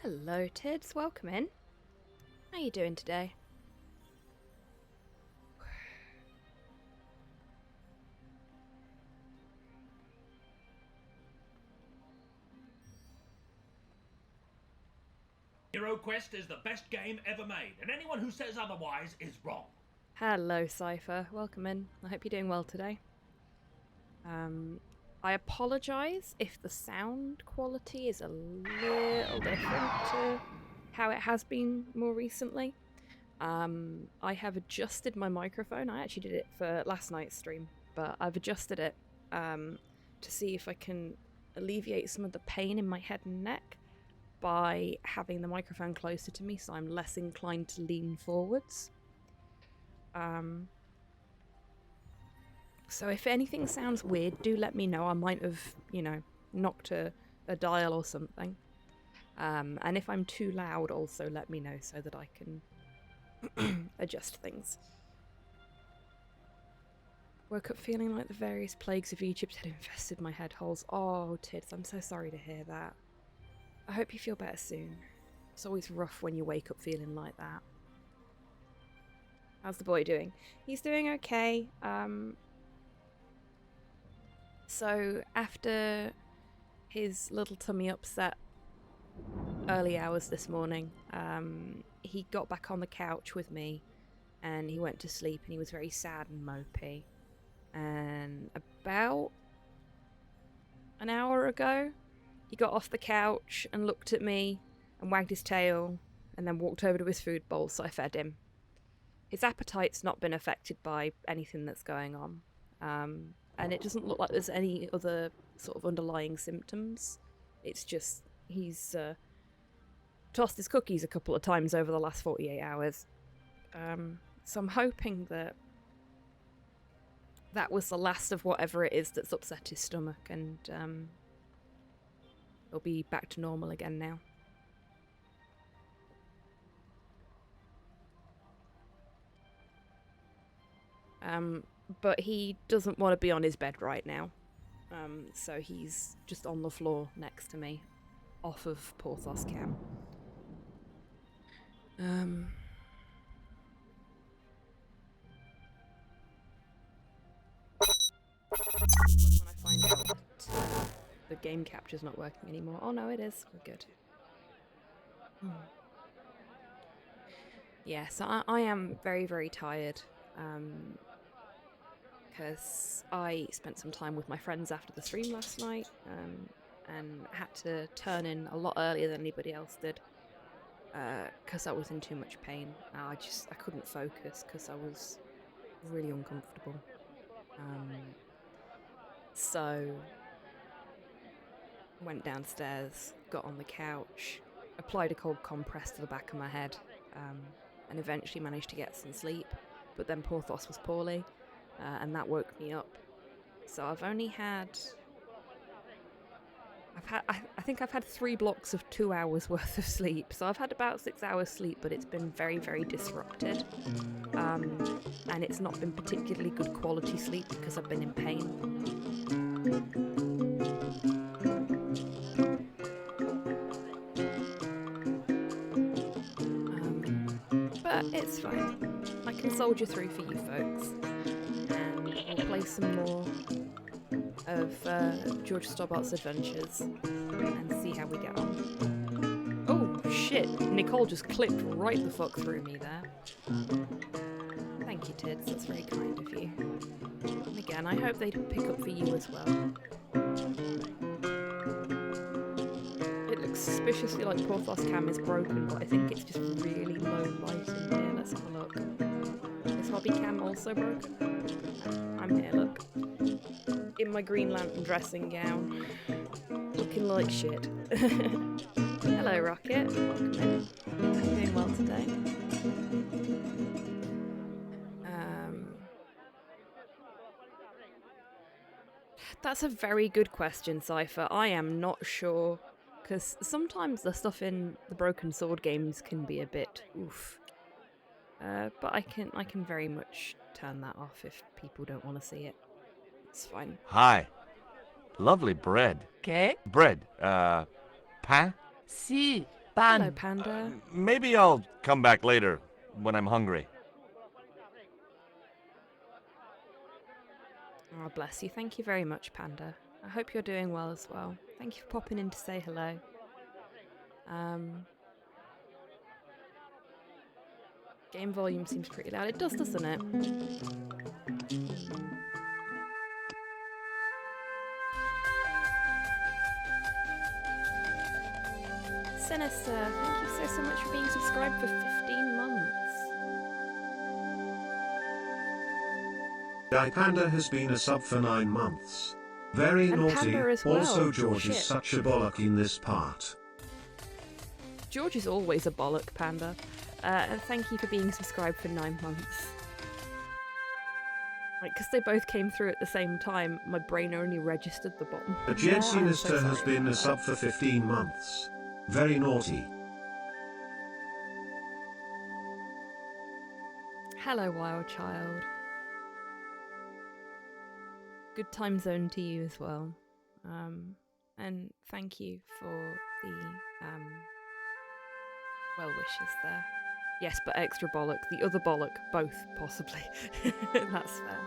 Hello, Tids. Welcome in. How you doing today? Hero Quest is the best game ever made, and anyone who says otherwise is wrong. Hello, Cypher. Welcome in. I hope you're doing well today. I apologise if the sound quality is a little different to how it has been more recently. I have adjusted my microphone. I actually did it for last night's stream, but I've adjusted it to see if I can alleviate some of the pain in my head and neck by having the microphone closer to me, so I'm less inclined to lean forwards. So if anything sounds weird, do let me know. I might have, knocked a dial or something. And if I'm too loud, also let me know so that I can adjust things. Woke up feeling like the various plagues of Egypt had infested my head holes. Oh, Tids, I'm so sorry to hear that. I hope you feel better soon. It's always rough when you wake up feeling like that. How's the boy doing? He's doing okay. So after his little tummy upset early hours this morning, he got back on the couch with me and he went to sleep and he was very sad and mopey. And about an hour ago, he got off the couch and looked at me and wagged his tail and then walked over to his food bowl, so I fed him. His appetite's not been affected by anything that's going on. And it doesn't look like there's any other sort of underlying symptoms. It's just he's tossed his cookies a couple of times over the last 48 hours. So I'm hoping that was the last of whatever it is that's upset his stomach, and he'll be back to normal again now. But he doesn't want to be on his bed right now. So he's just on the floor next to me, off of Porthos cam. When I find out that the game capture's not working anymore. Oh no, it is. We're good. Yeah, so I am very, very tired. Because I spent some time with my friends after the stream last night, and had to turn in a lot earlier than anybody else did, because I was in too much pain. I couldn't focus because I was really uncomfortable. So went downstairs, got on the couch, applied a cold compress to the back of my head, and eventually managed to get some sleep. But then Porthos was poorly. And that woke me up. So I've only had... I think I've had 3 blocks of 2 hours worth of sleep. So I've had about 6 hours sleep, but it's been very, very disrupted. And it's not been particularly good quality sleep because I've been in pain. But it's fine. I can soldier through for you folks. We'll play some more of George Stobbart's Adventures and see how we get on. Oh shit, Nicole just clipped right the fuck through me there. Thank you, Tids, that's very kind of you. And again, I hope they pick up for you as well. It looks suspiciously like Porthos cam is broken, but I think it's just really low light in here. Let's have a look. Is Hobby cam also broken? I'm here, look. In my Green Lantern dressing gown. Looking like shit. Hello, Rocket. Welcome in. Hope you're doing well today. That's a very good question, Cypher. I am not sure, because sometimes the stuff in the Broken Sword games can be a bit oof. But I can very much turn that off if people don't want to see it. It's fine. Hi. Lovely bread. ¿Qué? Bread. Pain? Sí, Hello, HobbyTan. Panda. Maybe I'll come back later when I'm hungry. Oh, bless you. Thank you very much, Panda. I hope you're doing well as well. Thank you for popping in to say hello. Game volume seems pretty loud. It does, doesn't it? Sinister, thank you so much for being subscribed for 15 months. Panda has been a sub for 9 months. Very And naughty. Panda as well. Also, George Shit. is such a bollock in this part. George is always a bollock, Panda. And thank you for being subscribed for 9 months. Like, because they both came through at the same time, my brain only registered the bottom. Jen I'm so Sinister has sorry been about a sub that. for 15 months. Very naughty. Hello, wild child. Good time zone to you as well. And thank you for the well wishes there. Yes, but extra bollock. The other bollock, both, possibly. That's fair.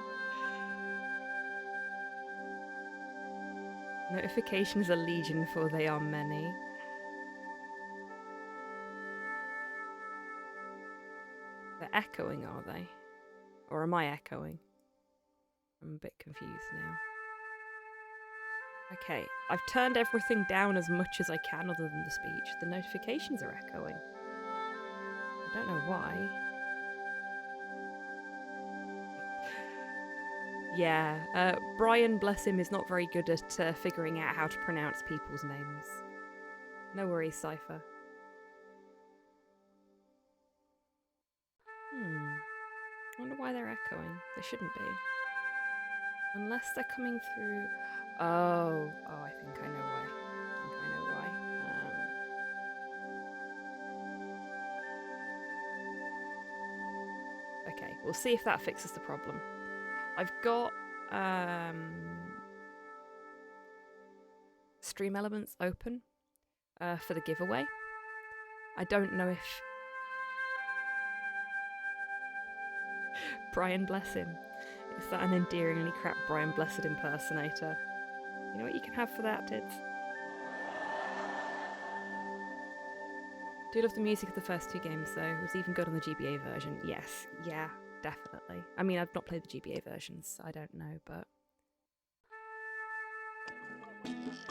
Notifications are legion, for they are many. They're echoing, are they? Or am I echoing? I'm a bit confused now. Okay, I've turned everything down as much as I can other than the speech. The notifications are echoing. I don't know why. Yeah, Brian, bless him, is not very good at figuring out how to pronounce people's names. No worries, Cypher. I wonder why they're echoing. They shouldn't be. Unless they're coming through... Oh, I think I know why. Okay, we'll see if that fixes the problem. I've got Stream Elements open for the giveaway. I don't know if... Brian, bless him. Is that an endearingly crap Brian Blessed impersonator? You know what you can have for that, Tids? Do love the music of the first 2 games, though. It was even good on the GBA version. Yes, yeah, definitely. I mean, I've not played the GBA versions, so I don't know, but...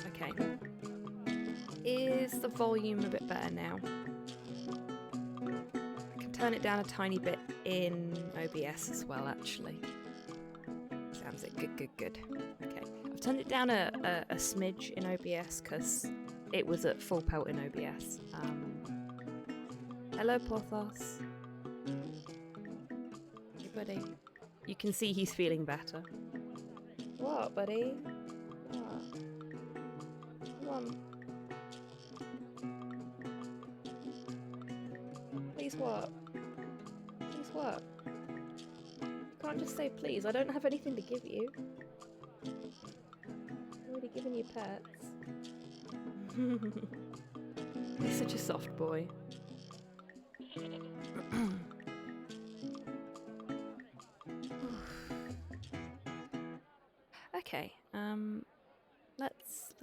Okay. Is the volume a bit better now? I can turn it down a tiny bit in OBS as well, actually. Sounds it. Good. Okay. I've turned it down a smidge in OBS because it was at full pelt in OBS. Hello, Porthos. Hey, buddy. You can see he's feeling better. What, buddy? What? Come on. Please what? Please what? You can't just say please. I don't have anything to give you. I've already given you pets. He's such a soft boy. Okay, let's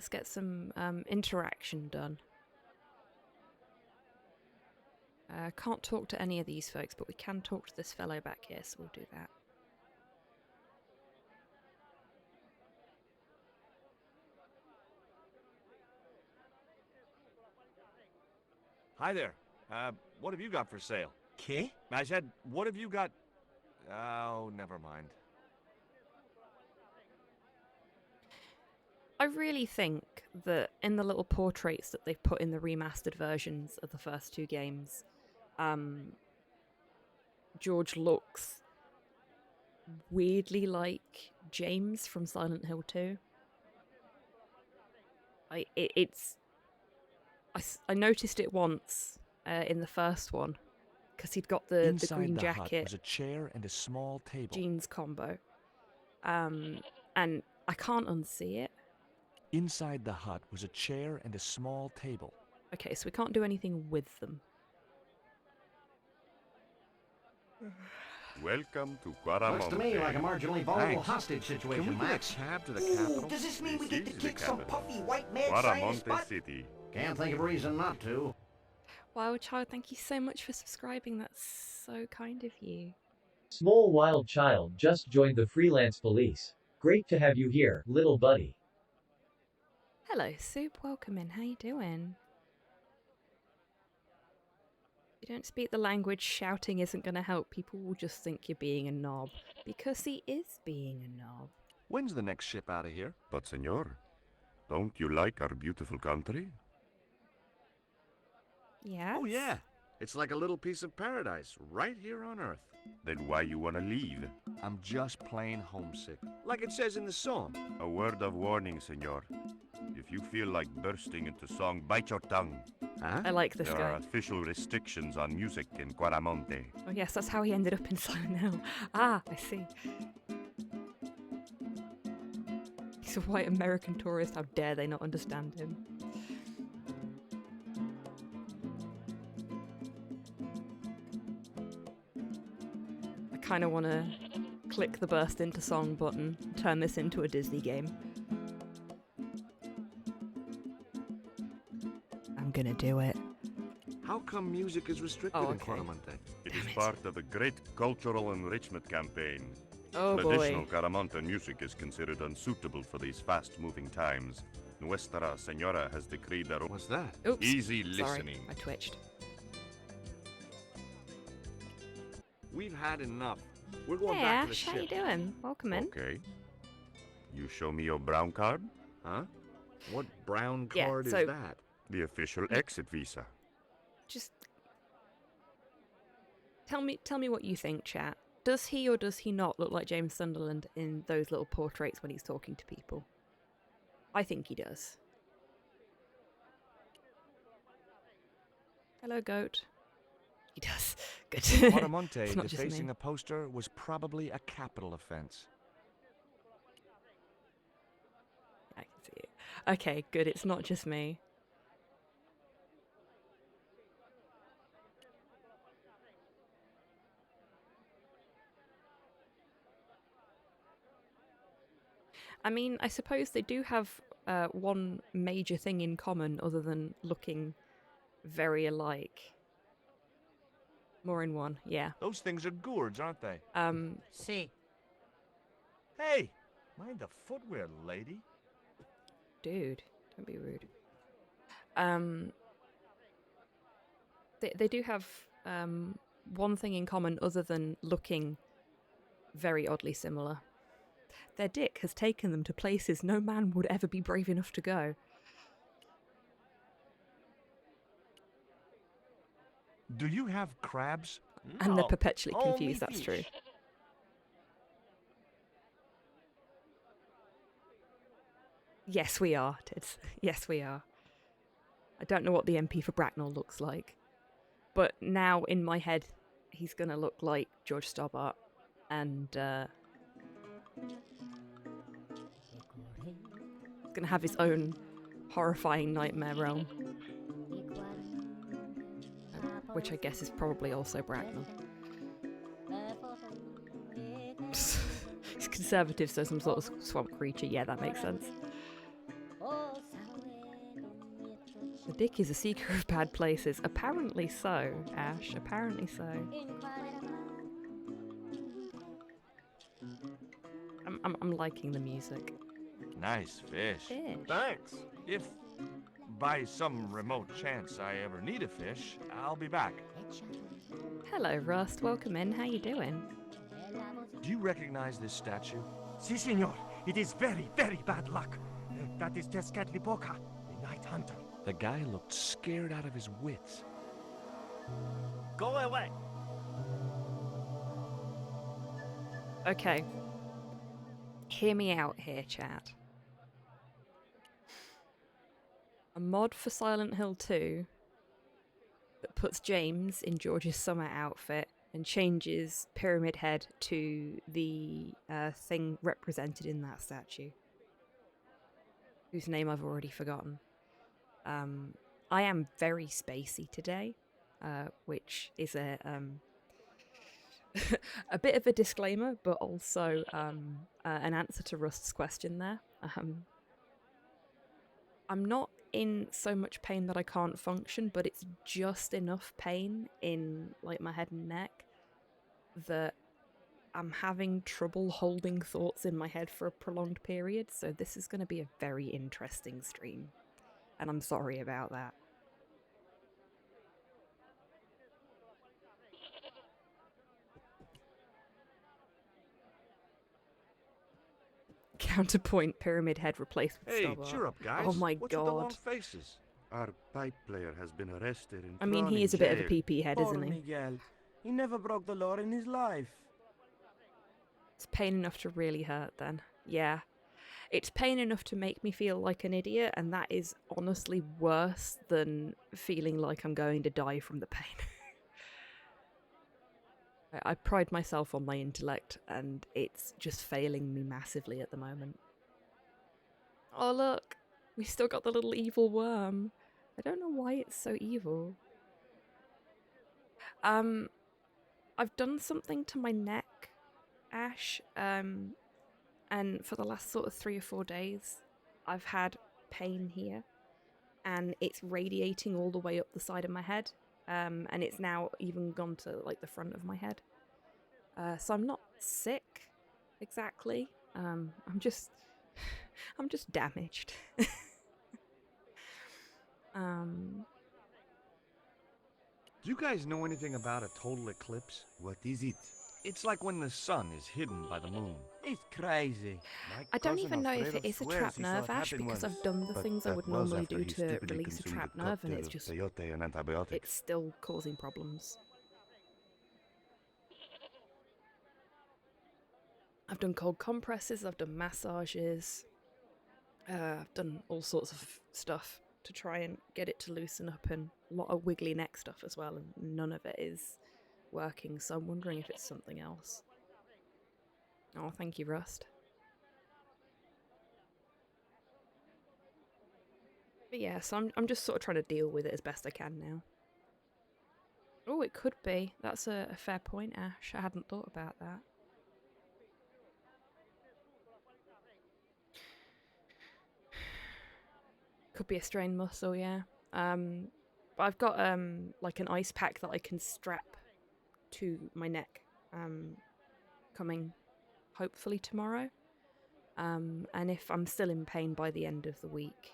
get some interaction done. Can't talk to any of these folks, but we can talk to this fellow back here, so we'll do that. Hi there. What have you got for sale? Okay. I said, what have you got? Oh, never mind. I really think that in the little portraits that they've put in the remastered versions of the first 2 games, George looks weirdly like James from Silent Hill 2. I noticed it once in the first one because he'd got the green the jacket. hut was a chair and a small table. Jeans combo, and I can't unsee it. Inside the hut was a chair and a small table. Okay, so we can't do anything with them. Welcome to Guaramonte. Looks to me like a marginally vulnerable Thanks. hostage situation, Can we get Max. a cab to the capital? Does this mean we get to This is the kick some capital. puffy white mad scientist Guaramonte butt? City. Can't think of a reason not to. Wild Child, thank you so much for subscribing. That's so kind of you. Small wild child just joined the freelance police. Great to have you here, little buddy. Hello, Soup. Welcome in. How you doing? If you don't speak the language, shouting isn't going to help. People will just think you're being a knob. Because he is being a knob. When's the next ship out of here? But senor, don't you like our beautiful country? Yeah. Oh, yeah. It's like a little piece of paradise right here on Earth. Then why you wanna leave? I'm just plain homesick. Like it says in the song. A word of warning, senor. If you feel like bursting into song, bite your tongue. Huh? I like this There guy. are official restrictions on music in Guaramonte. Oh yes, that's how he ended up in Silent Hill. Ah, I see. He's a white American tourist. How dare they not understand him? I kind of want to click the burst into song button, turn this into a Disney game. I'm gonna do it. How come music is restricted Oh, in okay. Guaramonte? It is part of a great cultural enrichment campaign. Oh Traditional boy. Guaramonte music is considered unsuitable for these fast-moving times. Nuestra Señora has decreed that What's that? Oops. easy Sorry, listening. I twitched. We've had enough. We're going Hey back to the Ash, how ship. you doing? Welcome in. Okay. You show me your brown card? Huh? What brown Yeah, card so- is that? The official exit visa. Just tell me what you think, chat. Does he or does he not look like James Sunderland in those little portraits when he's talking to people? I think he does. Hello, goat. He does. Good. Guaramonte, It's not just defacing me. a poster was probably a capital offense. I can see it. Okay, good. It's not just me. I mean, I suppose they do have one major thing in common other than looking very alike. More in one, yeah. Those things are gourds, aren't they? See. Hey, mind the footwear, lady. Dude, don't be rude. They do have one thing in common other than looking very oddly similar. Their dick has taken them to places no man would ever be brave enough to go. Do you have crabs? And they're No, perpetually only confused, that's true. fish. Yes, we are, Tids. Yes, we are. I don't know what the MP for Bracknell looks like. But now, in my head, he's going to look like George Stobbart. And, he's going to have his own horrifying nightmare realm. Which I guess is probably also Bracknell. He's conservative, so some sort of swamp creature. Yeah, that makes sense. The dick is a seeker of bad places. Apparently so, Ash. Apparently so. I'm liking the music. Nice fish. Fish. Thanks. If by some remote chance I ever need a fish, I'll be back. Hello, Rust. Welcome in. How you doing? Do you recognize this statue? Si, senor. It is very, very bad luck. That is Tezcatlipoca, the night hunter. The guy looked scared out of his wits. Go away. Okay. Hear me out here, chat. A mod for Silent Hill 2 that puts James in George's summer outfit and changes Pyramid Head to the thing represented in that statue. whose name I've already forgotten. I am very spacey today, which is a bit of a disclaimer, but also an answer to Rust's question there. I'm not in so much pain that I can't function, but it's just enough pain in like my head and neck that I'm having trouble holding thoughts in my head for a prolonged period, so this is going to be a very interesting stream, and I'm sorry about that. Counterpoint, pyramid head replaced with Hey, stubble. cheer up, guys. Oh my What's with the long god. faces? Our pipe player has been arrested and I mean, thrown he in is a bit of a jail. PP head, Poor isn't he? Miguel. He never broke the law in his life. It's pain enough to really hurt then. Yeah. It's pain enough to make me feel like an idiot, and that is honestly worse than feeling like I'm going to die from the pain. I pride myself on my intellect, and it's just failing me massively at the moment. Oh look, we still got the little evil worm. I don't know why it's so evil. I've done something to my neck, Ash, and for the last sort of 3 or 4 days, I've had pain here, and it's radiating all the way up the side of my head, and it's now even gone to like the front of my head. So I'm not sick, exactly. I'm just damaged. Do you guys know anything about a total eclipse? What is it? It's like when the sun is hidden by the moon. It's crazy. I don't even know if it is a trapped nerve, Ash, because I've done the things I would normally do to release a trapped nerve, and it's just... peyote and antibiotics. it's still causing problems. I've done cold compresses, I've done massages, I've done all sorts of stuff to try and get it to loosen up, and a lot of wiggly neck stuff as well, and none of it is working, so I'm wondering if it's something else. Oh, thank you, Rust. But yeah, so I'm just sort of trying to deal with it as best I can now. Oh, it could be. That's a fair point, Ash. I hadn't thought about that. Could be a strained muscle, yeah. But I've got like an ice pack that I can strap to my neck, coming hopefully tomorrow. And if I'm still in pain by the end of the week,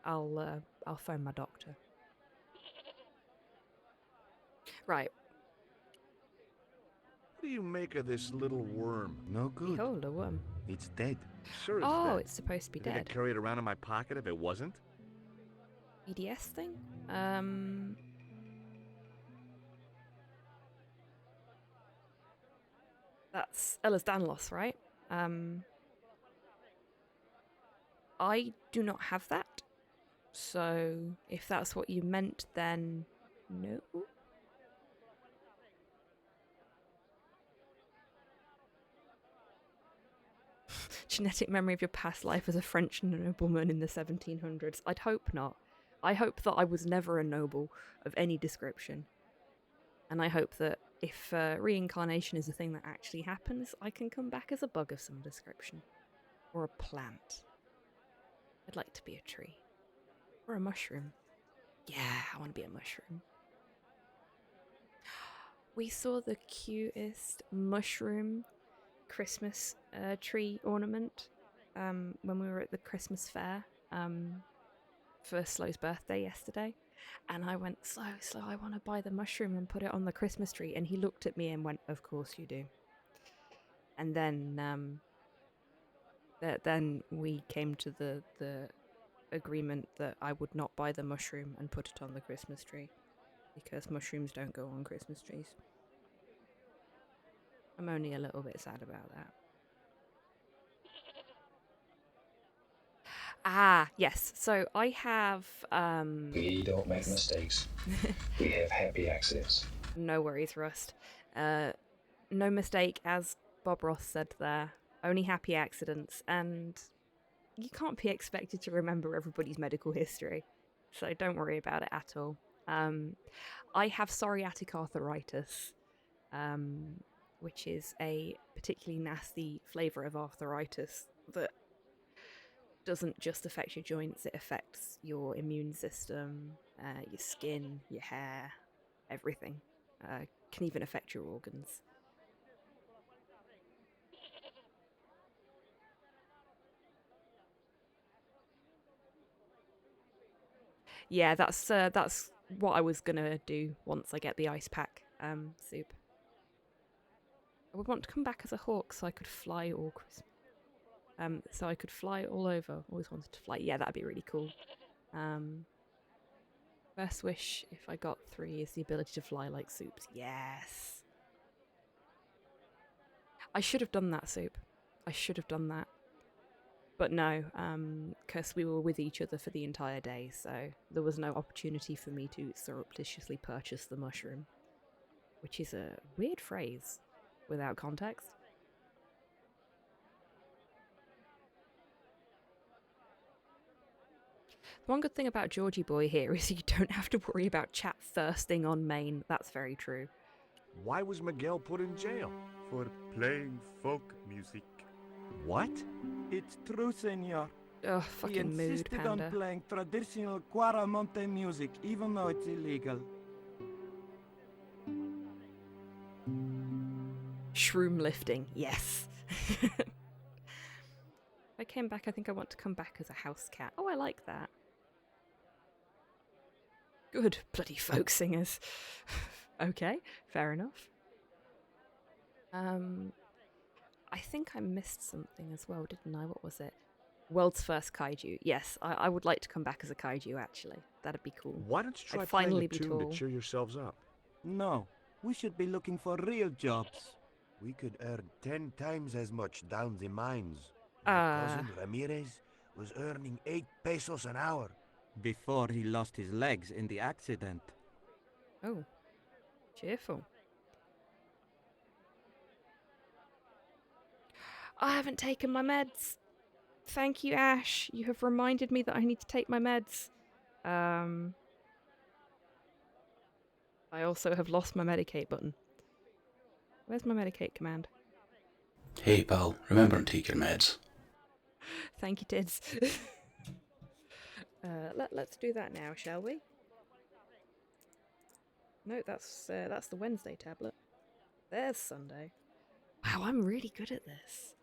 I'll phone my doctor. Right. What do you make of this little worm? No good. Behold, a worm. It's dead. Sure it's Oh, dead. it's supposed to be You think dead. I'd carry it around in my pocket if it wasn't? EDS thing? That's Ella's Danlos, right? I do not have that. So, if that's what you meant, then no. Genetic memory of your past life as a French nobleman in the 1700s. I'd hope not. I hope that I was never a noble of any description. And I hope that if reincarnation is a thing that actually happens, I can come back as a bug of some description. Or a plant. I'd like to be a tree. Or a mushroom. Yeah, I want to be a mushroom. We saw the cutest mushroom Christmas tree ornament when we were at the Christmas fair for Slow's birthday yesterday, and I went, Slow, I want to buy the mushroom and put it on the Christmas tree, and he looked at me and went, of course you do. And then then we came to the agreement that I would not buy the mushroom and put it on the Christmas tree, because mushrooms don't go on Christmas trees. I'm only a little bit sad about that. Ah, yes. So I have... We don't make mistakes. We have happy accidents. No worries, Rust. No mistake, as Bob Ross said there. Only happy accidents. And you can't be expected to remember everybody's medical history, so don't worry about it at all. I have psoriatic arthritis, which is a particularly nasty flavour of arthritis that doesn't just affect your joints, it affects your immune system, your skin, your hair, everything. Can even affect your organs. Yeah, that's what I was gonna do once I get the ice pack soup. I would want to come back as a hawk so I could fly all Christmas. So I could fly all over. Always wanted to fly. Yeah, that'd be really cool. First wish, if I got 3, is the ability to fly like Soups. Yes. I should have done that, Soup. I should have done that. But no, because we were with each other for the entire day, so there was no opportunity for me to surreptitiously purchase the mushroom. Which is a weird phrase, without context. The one good thing about Georgie Boy here is you don't have to worry about chat thirsting on main. That's very true. Why was Miguel put in jail? For playing folk music. What? It's true, senor. Ugh, He fucking mood insisted panda. on playing traditional Cuaramonte music, even though it's illegal. Shroom lifting, yes. If I came back, I think I want to come back as a house cat. Oh, I like that. Good, bloody folk singers. Okay, fair enough. I think I missed something as well, didn't I? What was it? World's first kaiju. Yes, I would like to come back as a kaiju, actually. That'd be cool. Why don't you try I'd playing finally a be tune tall. to cheer yourselves up? No, we should be looking for real jobs. We could earn 10 times as much down the mines. My cousin Ramirez was earning 8 pesos an hour. Before he lost his legs in the accident. Oh, cheerful. I haven't taken my meds. Thank you, Ash. You have reminded me that I need to take my meds. I also have lost my medicate button. Where's my medicate command? Hey pal, remember to take your meds. Thank you, Tids. Let's do that now, shall we? No, that's the Wednesday tablet. There's Sunday. Wow, I'm really good at this.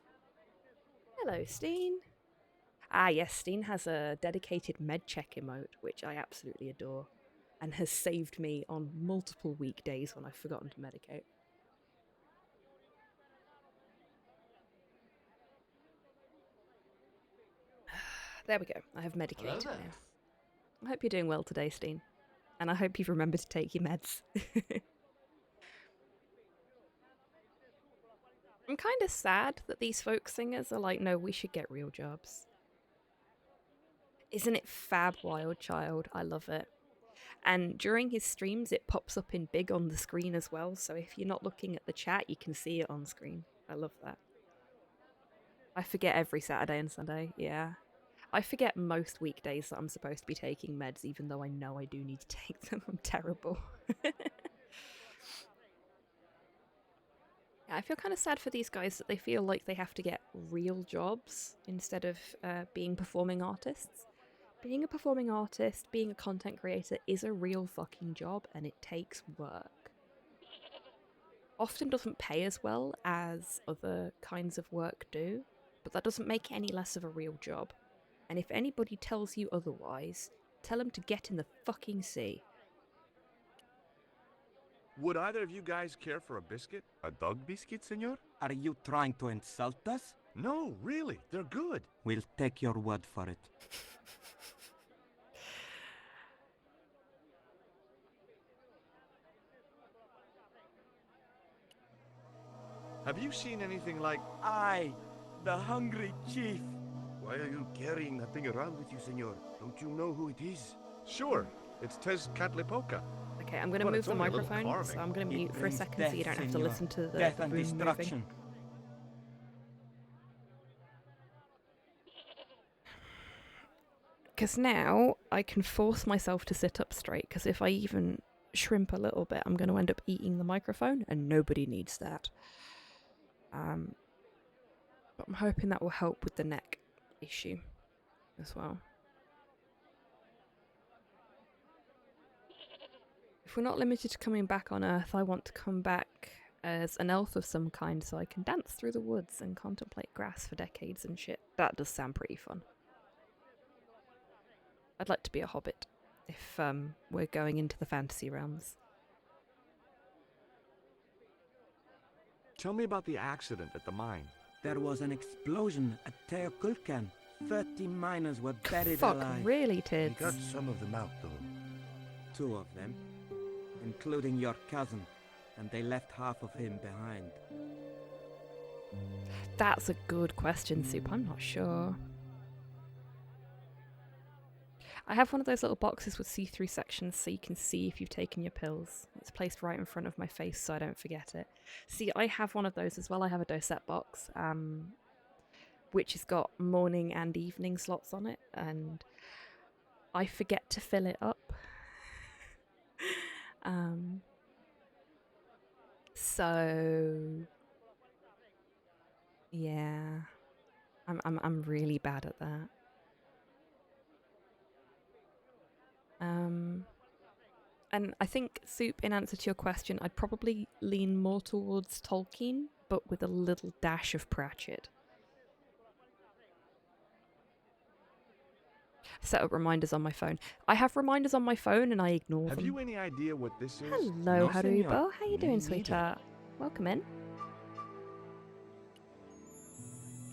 Hello, Steen. Ah, yes, Steen has a dedicated med check emote, which I absolutely adore, and has saved me on multiple weekdays when I've forgotten to medicate. There we go. I have medicated now. I hope you're doing well today, Steen. And I hope you've remembered to take your meds. I'm kind of sad that these folk singers are like, no, we should get real jobs. Isn't it fab, Wild Child? I love it. And during his streams, it pops up in big on the screen as well. So if you're not looking at the chat, you can see it on screen. I love that. I forget every Saturday and Sunday. Yeah. I forget most weekdays that I'm supposed to be taking meds, even though I know I do need to take them. I'm terrible. I feel kind of sad for these guys that they feel like they have to get real jobs instead of being performing artists. Being a performing artist, being a content creator is a real fucking job, and it takes work. Often doesn't pay as well as other kinds of work do, but that doesn't make it any less of a real job. And if anybody tells you otherwise, tell them to get in the fucking sea. Would either of you guys care for a biscuit? A dog biscuit, senor? Are you trying to insult us? No, really, they're good. We'll take your word for it. Have you seen anything like... I, the hungry chief. Why are you carrying that thing around with you, senor? Don't you know who it is? Sure, it's Tezcatlipoca. Okay, I'm going to But move it's the only a little microphone, so carving. I'm going to mute for a brings second so you don't death, have to senor. listen to the Death and room destruction. moving. Because now I can force myself to sit up straight, because if I even shrimp a little bit, I'm going to end up eating the microphone, and nobody needs that. But I'm hoping that will help with the neck issue as well. If we're not limited to coming back on Earth, I want to come back as an elf of some kind so I can dance through the woods and contemplate grass for decades and shit. That does sound pretty fun. I'd like to be a hobbit if we're going into the fantasy realms. Tell me about the accident at the mine. There was an explosion at Teokulkan. 30 miners were buried Fuck, alive. really, Tids? We got some of them out, though. 2 of them, including your cousin, and they left half of him behind. That's a good question, Soup. I'm not sure. I have one of those little boxes with see-through sections so you can see if you've taken your pills. It's placed right in front of my face so I don't forget it. See, I have one of those as well. I have a dosette box, which has got morning and evening slots on it, and I forget to fill it up. So yeah, I'm really bad at that. And I think, Soup, in answer to your question, I'd probably lean more towards Tolkien, but with a little dash of Pratchett. Set up reminders on my phone. I have reminders on my phone and I ignore them. Have you any idea what this is? Hello, No, Harubo. senor. How you doing, sweetheart? Welcome in.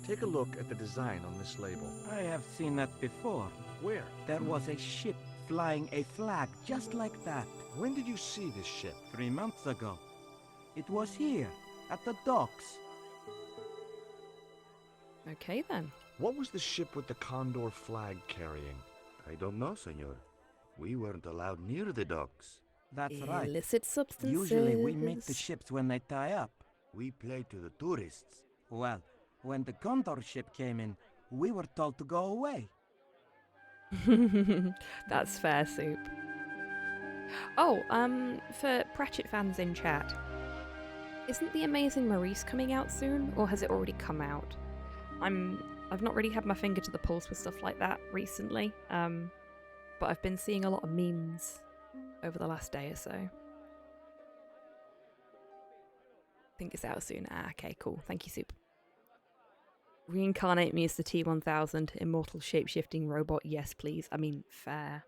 Take a look at the design on this label. I have seen that before. Where? There was a ship flying a flag just like that. When did you see this ship? 3 months ago. It was here, at the docks. Okay, then. What was the ship with the condor flag carrying? I don't know, senor. We weren't allowed near the docks. That's right. Illicit substances. Usually we meet the ships when they tie up. We play to the tourists. Well, when the condor ship came in, we were told to go away. That's fair, Soup. Oh, for Pratchett fans in chat, isn't The Amazing Maurice coming out soon, or has it already come out? I've not really had my finger to the pulse with stuff like that recently, but I've been seeing a lot of memes over the last day or so. I think it's out soon. Ah, okay, cool. Thank you, Soup. Reincarnate me as the T-1000 immortal shape-shifting robot. Yes, please. I mean, fair.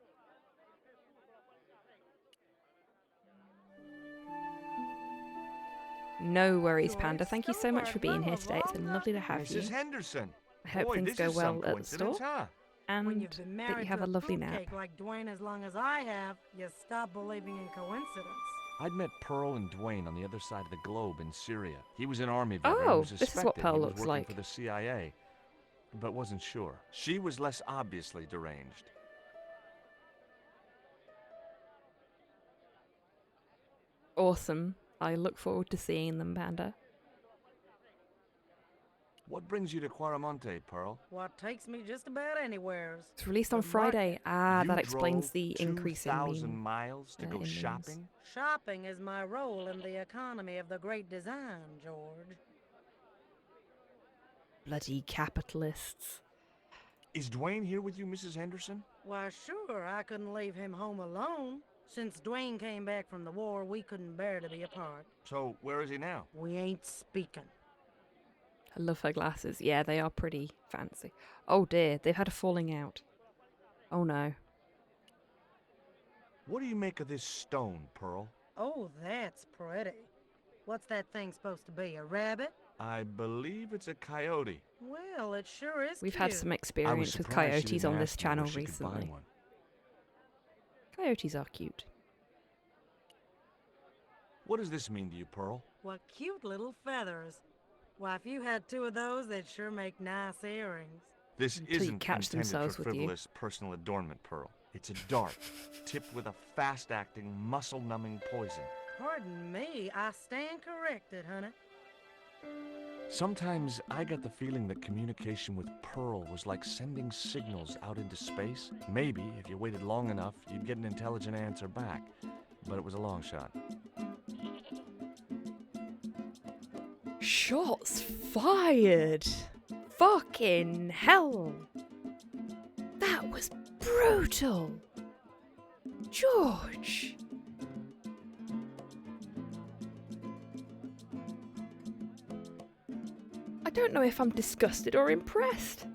No worries, Panda. Thank you so much for being here today. It's been lovely to have you. Mrs. Henderson. I hope Boy, things this go is some well at the store, coincidence, huh? and When you've been that married you have to a lovely nap. fruitcake like Dwayne as long as I have, you stop believing in coincidence. I'd met Pearl and Dwayne on the other side of the globe in Syria. He was an army veteran. Oh, who was this is what suspected Pearl he was looks working like. for the CIA, but wasn't sure. She was less obviously deranged. Awesome. I look forward to seeing them, Panda. What brings you to Quaramonte, Pearl? What takes me just about anywheres. It's released on The Friday. Ah, You that explains drove the increase in 2,000 meme. miles to go in memes. shopping? Shopping is my role in the economy of the great design, George. Bloody capitalists. Is Dwayne here with you, Mrs. Henderson? Why, sure, I couldn't leave him home alone. Since Dwayne came back from the war, we couldn't bear to be apart. So, where is he now? We ain't speaking. I love her glasses. Yeah, they are pretty fancy. Oh dear, they've had a falling out. Oh no. What do you make of this stone, Pearl? Oh, that's pretty. What's that thing supposed to be, a rabbit? I believe it's a coyote. Well, it sure is We've cute. had some experience with coyotes on this channel recently. Coyotes are cute. What does this mean to you, Pearl? What cute little feathers. Why, if you had 2 of those, they'd sure make nice earrings. This Until you isn't catch intended themselves for with you. frivolous personal adornment, Pearl. It's a dart, tipped with a fast-acting, muscle-numbing poison. Pardon me, I stand corrected, honey. Sometimes I get the feeling that communication with Pearl was like sending signals out into space. Maybe, if you waited long enough, you'd get an intelligent answer back. But it was a long shot. Shots fired! Fucking hell! That was brutal! George! I don't know if I'm disgusted or impressed.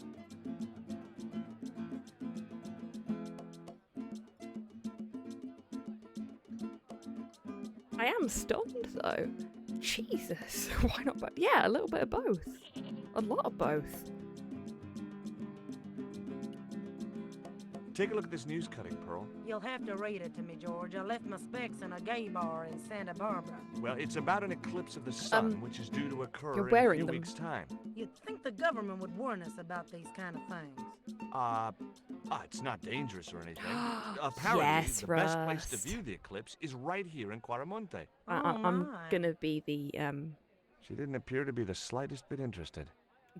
I am stunned though. Jesus, why not both? Yeah, a little bit of both. A lot of both. Take a look at this news cutting, Pearl. You'll have to read it to me, George. I left my specs in a gay bar in Santa Barbara. Well, it's about an eclipse of the sun, which is due to occur you're in a wearing few them. weeks' time. You'd think the government would warn us about these kind of things. It's not dangerous or anything. Apparently, Yes, the best place to Rust. view the eclipse is right here in Quaramonte. I'm gonna be She didn't appear to be the slightest bit interested.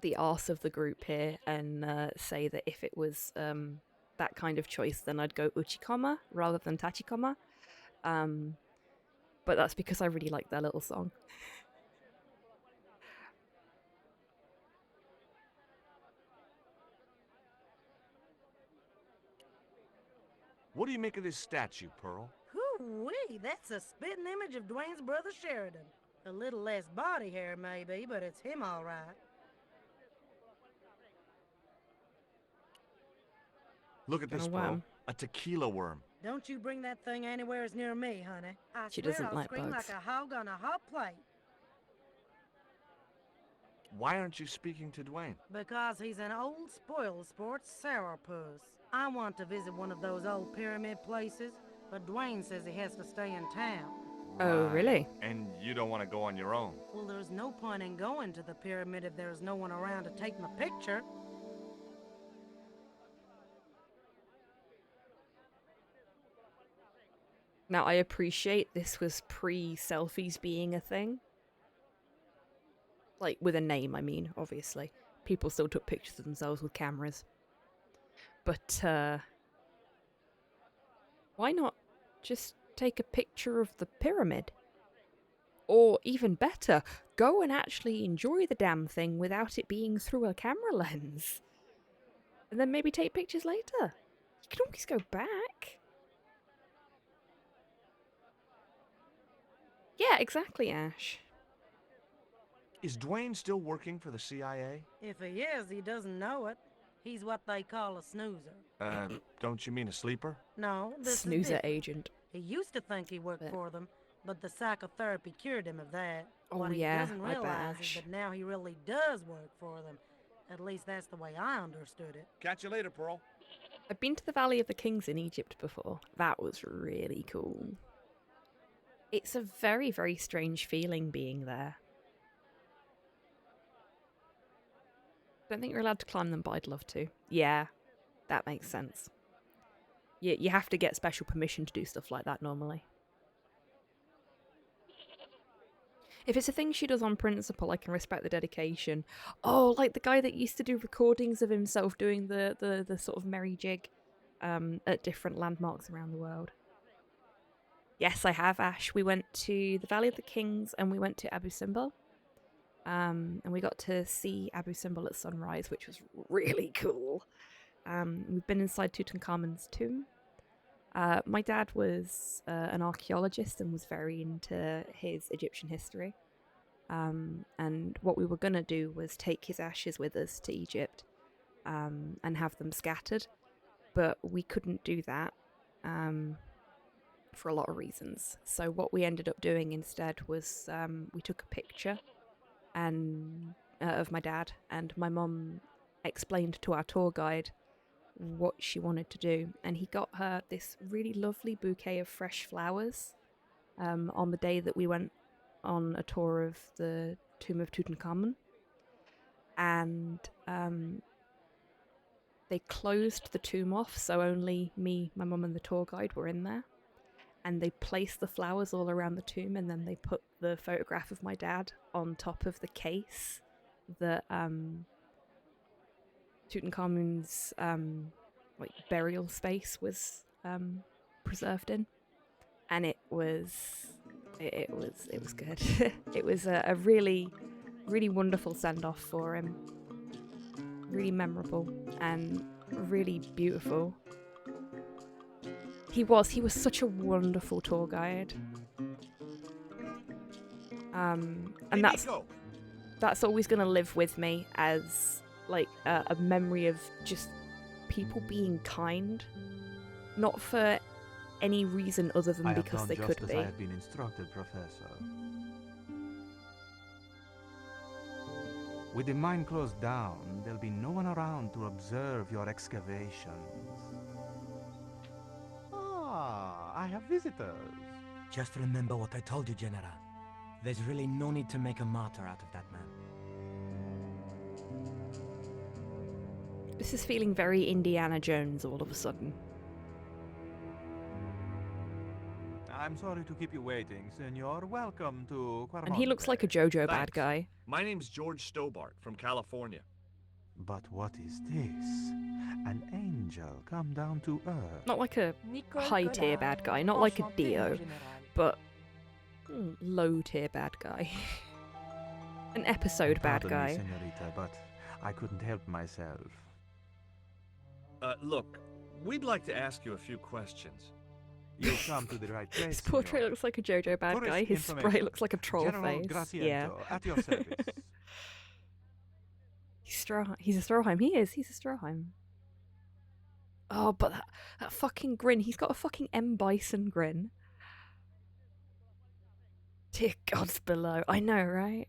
the arse of the group here and say that if it was that kind of choice, then I'd go Uchikoma rather than Tachikoma. But that's because I really like their little song. What do you make of this statue, Pearl? Hoo-wee, that's a spitting image of Dwayne's brother Sheridan. A little less body hair, maybe, but it's him all right. Look at this, Pearl. A tequila worm. Don't you bring that thing anywhere as near me, honey. I She swear doesn't I'll like scream bugs. like a hog on a hot plate. Why aren't you speaking to Dwayne? Because he's an old spoil sport sourpuss. I want to visit one of those old pyramid places, but Dwayne says he has to stay in town. Oh, really? And you don't want to go on your own? Well, there's no point in going to the pyramid if there's no one around to take my picture. Now, I appreciate this was pre-selfies being a thing. Like, with a name, I mean, obviously. People still took pictures of themselves with cameras. But, why not just take a picture of the pyramid? Or, even better, go and actually enjoy the damn thing without it being through a camera lens. And then maybe take pictures later. You can always go back. Yeah, exactly, Ash. Is Dwayne still working for the CIA? If he is, he doesn't know it. He's what they call a snoozer. Don't you mean a sleeper? No, this is Snoozer different. agent. He used to think he worked But- for them, but the psychotherapy cured him of that. Oh, What he yeah, doesn't I realize is bash. that now he really does work for them. At least that's the way I understood it. Catch you later, Pearl. I've been to the Valley of the Kings in Egypt before. That was really cool. It's a very, very strange feeling being there. Don't think you're allowed to climb them, but I'd love to. Yeah, that makes sense. You have to get special permission to do stuff like that normally. If it's a thing she does on principle, I can respect the dedication. Oh, like the guy that used to do recordings of himself doing the sort of merry jig at different landmarks around the world. Yes, I have, Ash. We went to the Valley of the Kings and we went to Abu Simbel. And we got to see Abu Simbel at sunrise, which was really cool. We've been inside Tutankhamun's tomb. My dad was an archaeologist and was very into his Egyptian history. And what we were going to do was take his ashes with us to Egypt and have them scattered. But we couldn't do that for a lot of reasons. So what we ended up doing instead was we took a picture of my dad, and my mum explained to our tour guide what she wanted to do, and he got her this really lovely bouquet of fresh flowers on the day that we went on a tour of the tomb of Tutankhamun. And they closed the tomb off, so only me, my mum and the tour guide were in there. and they placed the flowers all around the tomb, and then they put the photograph of my dad on top of the case that Tutankhamun's like burial space was preserved in, and it was good. It was a really wonderful send off for him, really memorable and really beautiful. He was such a wonderful tour guide. And that's always going to live with me as like a memory of just people being kind, not for any reason other than because they could be. I have been instructed, Professor. With the mine closed down, there'll be no one around to observe your excavations. I have visitors. Just remember what I told you, General. There's really no need to make a martyr out of that man. This is feeling very Indiana Jones all of a sudden. I'm sorry to keep you waiting, Senor. Welcome to Quarmonte. And he looks like a JoJo bad guy. My name's George Stobart from California. But what is this? An angel come down to earth. Not like a high-tier bad guy, not like a Dio, but low-tier bad guy. An episode bad guy. Me, senorita, but I couldn't help myself. Look, we'd like to ask you a few questions. You've come to the right place. His portrait looks like a JoJo bad guy. His sprite looks like a troll General face. Graciento, Yeah. at your service. He's a Stroheim. He is. He's a Stroheim. Oh, but that fucking grin. He's got a fucking M. Bison grin. Dear gods below. I know, right?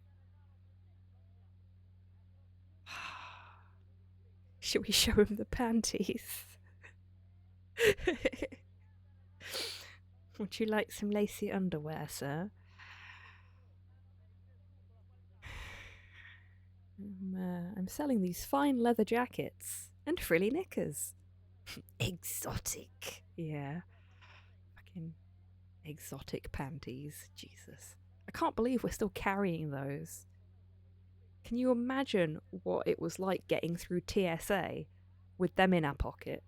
Should we show him the panties? Would you like some lacy underwear, sir? I'm selling these fine leather jackets and frilly knickers. Exotic. Yeah. Fucking exotic panties. Jesus. I can't believe we're still carrying those. Can you imagine what it was like getting through TSA with them in our pocket?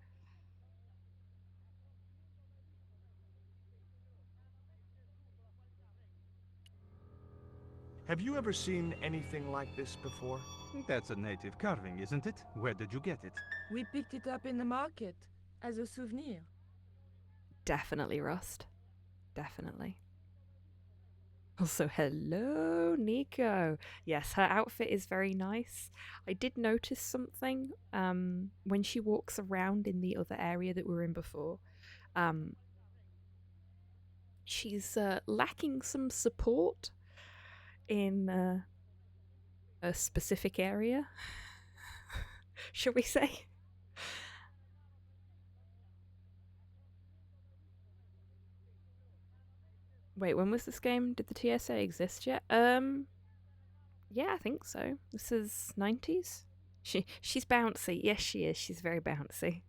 Have you ever seen anything like this before? That's a native carving, isn't it? Where did you get it? We picked it up in the market as a souvenir. Definitely rust. Definitely. Also, hello, Nico. Yes, her outfit is very nice. I did notice something when she walks around in the other area that we were in before. She's lacking some support in a specific area, shall we say? Wait, when was this game? Did the TSA exist yet? Yeah, I think so. This is 90s. She's bouncy. Yes, she is. She's very bouncy.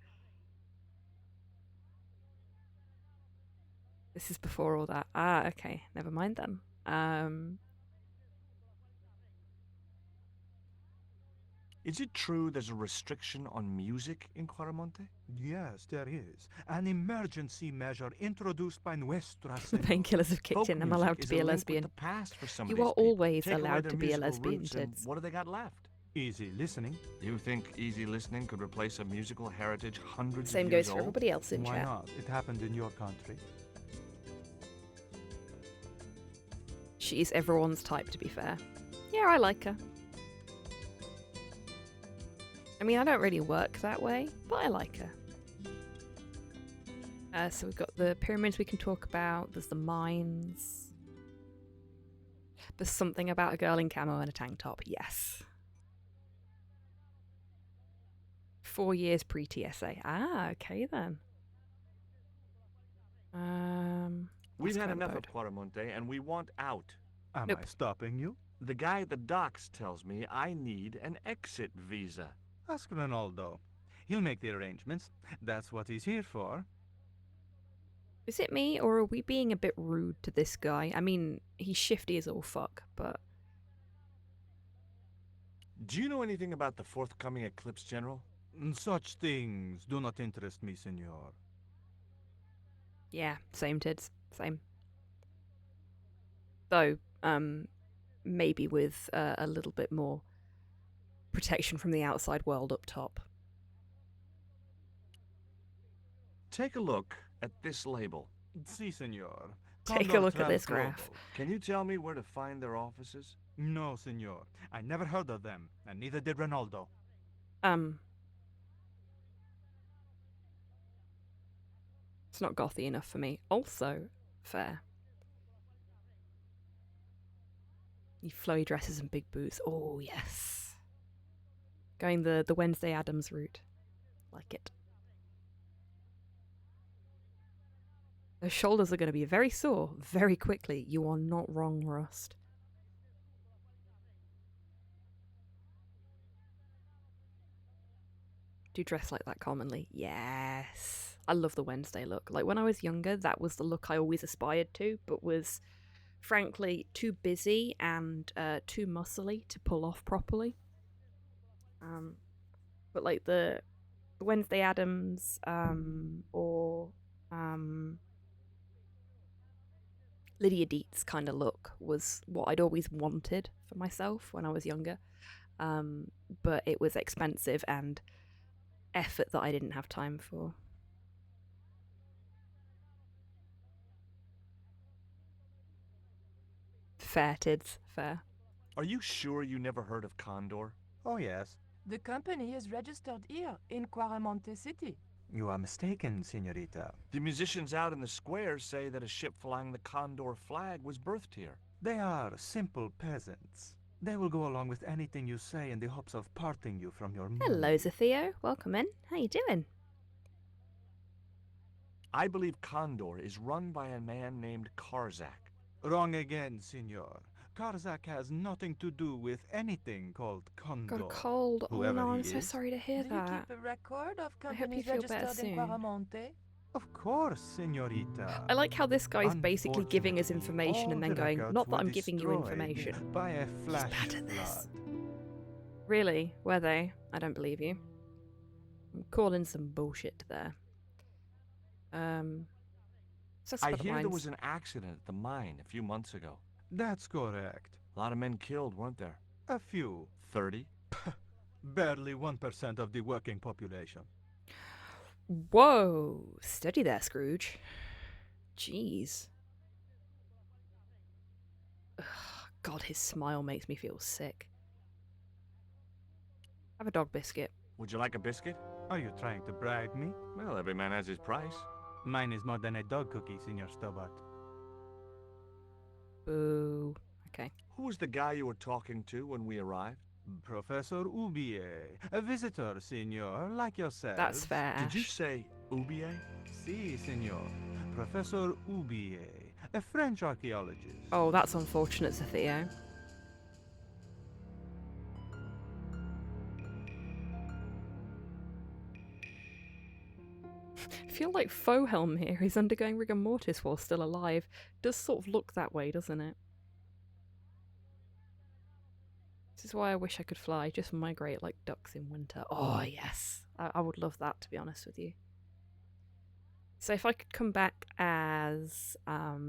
This is before all that. Ah, okay. Never mind then. Is it true there's a restriction on music in Quarmonte? Yes, there is. An emergency measure introduced by nuestra The painkillers have kicked in. I'm allowed to be a lesbian. You are always allowed to be a lesbian, Tids. What do they got left? Easy listening. You think easy listening could replace a musical heritage hundreds Same of years goes for old? everybody else in Why chat. not? It happened in your country. She's everyone's type, to be fair. Yeah, I like her. I mean, I don't really work that way, but I like her. So we've got the pyramids we can talk about. There's the mines. There's something about a girl in camo and a tank top. Yes. 4 years pre-TSA. Ah, okay then. We've had enough of Quarmonte, and we want out. Am I stopping you? The guy at the docks tells me I need an exit visa. Ask Ronaldo. He'll make the arrangements. That's what he's here for. Is it me, or are we being a bit rude to this guy? I mean, he's shifty as all fuck, but... Do you know anything about the forthcoming eclipse, General? Such things do not interest me, senor. Yeah, same tids. Same. Though, maybe with a little bit more protection from the outside world up top. Take a look at this label. Si, senor. Take a look at this graph. Can you tell me where to find their offices? No, senor. I never heard of them, and neither did Ronaldo. It's not gothy enough for me. Also, fair. You flowy dresses and big boots. Oh, yes. Going the Wednesday Addams route. Like it. Those shoulders are going to be very sore very quickly. You are not wrong, Rust. Do you dress like that commonly? Yes. I love the Wednesday look. Like when I was younger, that was the look I always aspired to, but was frankly too busy and too muscly to pull off properly. But like the Wednesday Addams or Lydia Dietz kind of look was what I'd always wanted for myself when I was younger. But it was expensive and effort that I didn't have time for. Fair, Tids, fair. Are you sure you never heard of Condor? Oh, yes. The company is registered here in Quaramonte City. You are mistaken, senorita. The musicians out in the square say that a ship flying the Condor flag was birthed here. They are simple peasants. They will go along with anything you say in the hopes of parting you from your moon. Hello, Zatheo. Welcome in. How you doing? I believe Condor is run by a man named Karzak. Wrong again, senor. Karzak has nothing to do with anything called Condor. Got a cold. Oh no, I'm so sorry to hear Do that. you keep a record of I hope you companies feel better registered in soon. Quaramonte? Of course, senorita. I like how this guy is basically giving us information and then going, not that I'm giving you information. By a flash He's bad at this. flood. Really? Were they? I don't believe you. I'm calling some bullshit there. I hear there was an accident at the mine a few months ago. That's correct. A lot of men killed, weren't there? A few. 30? Barely 1% of the working population. Whoa! Steady there, Scrooge. Jeez. Ugh, God, his smile makes me feel sick. Have a dog biscuit. Would you like a biscuit? Are you trying to bribe me? Well, every man has his price. Mine is more than a dog cookie, Senor Stobart. Boo. Okay. Who was the guy you were talking to when we arrived? Professor Ubier. A visitor, senor, like yourself. That's fair, Ash. Did you say Ubier? Si, senor. Professor Ubier, a French archaeologist. Oh, that's unfortunate, Zatheo. I feel like Fohelm here is undergoing rigor mortis while still alive. Does sort of look that way, doesn't it? This is why I wish I could fly, just migrate like ducks in winter. Oh, yes. I would love that, to be honest with you. So if I could come back as a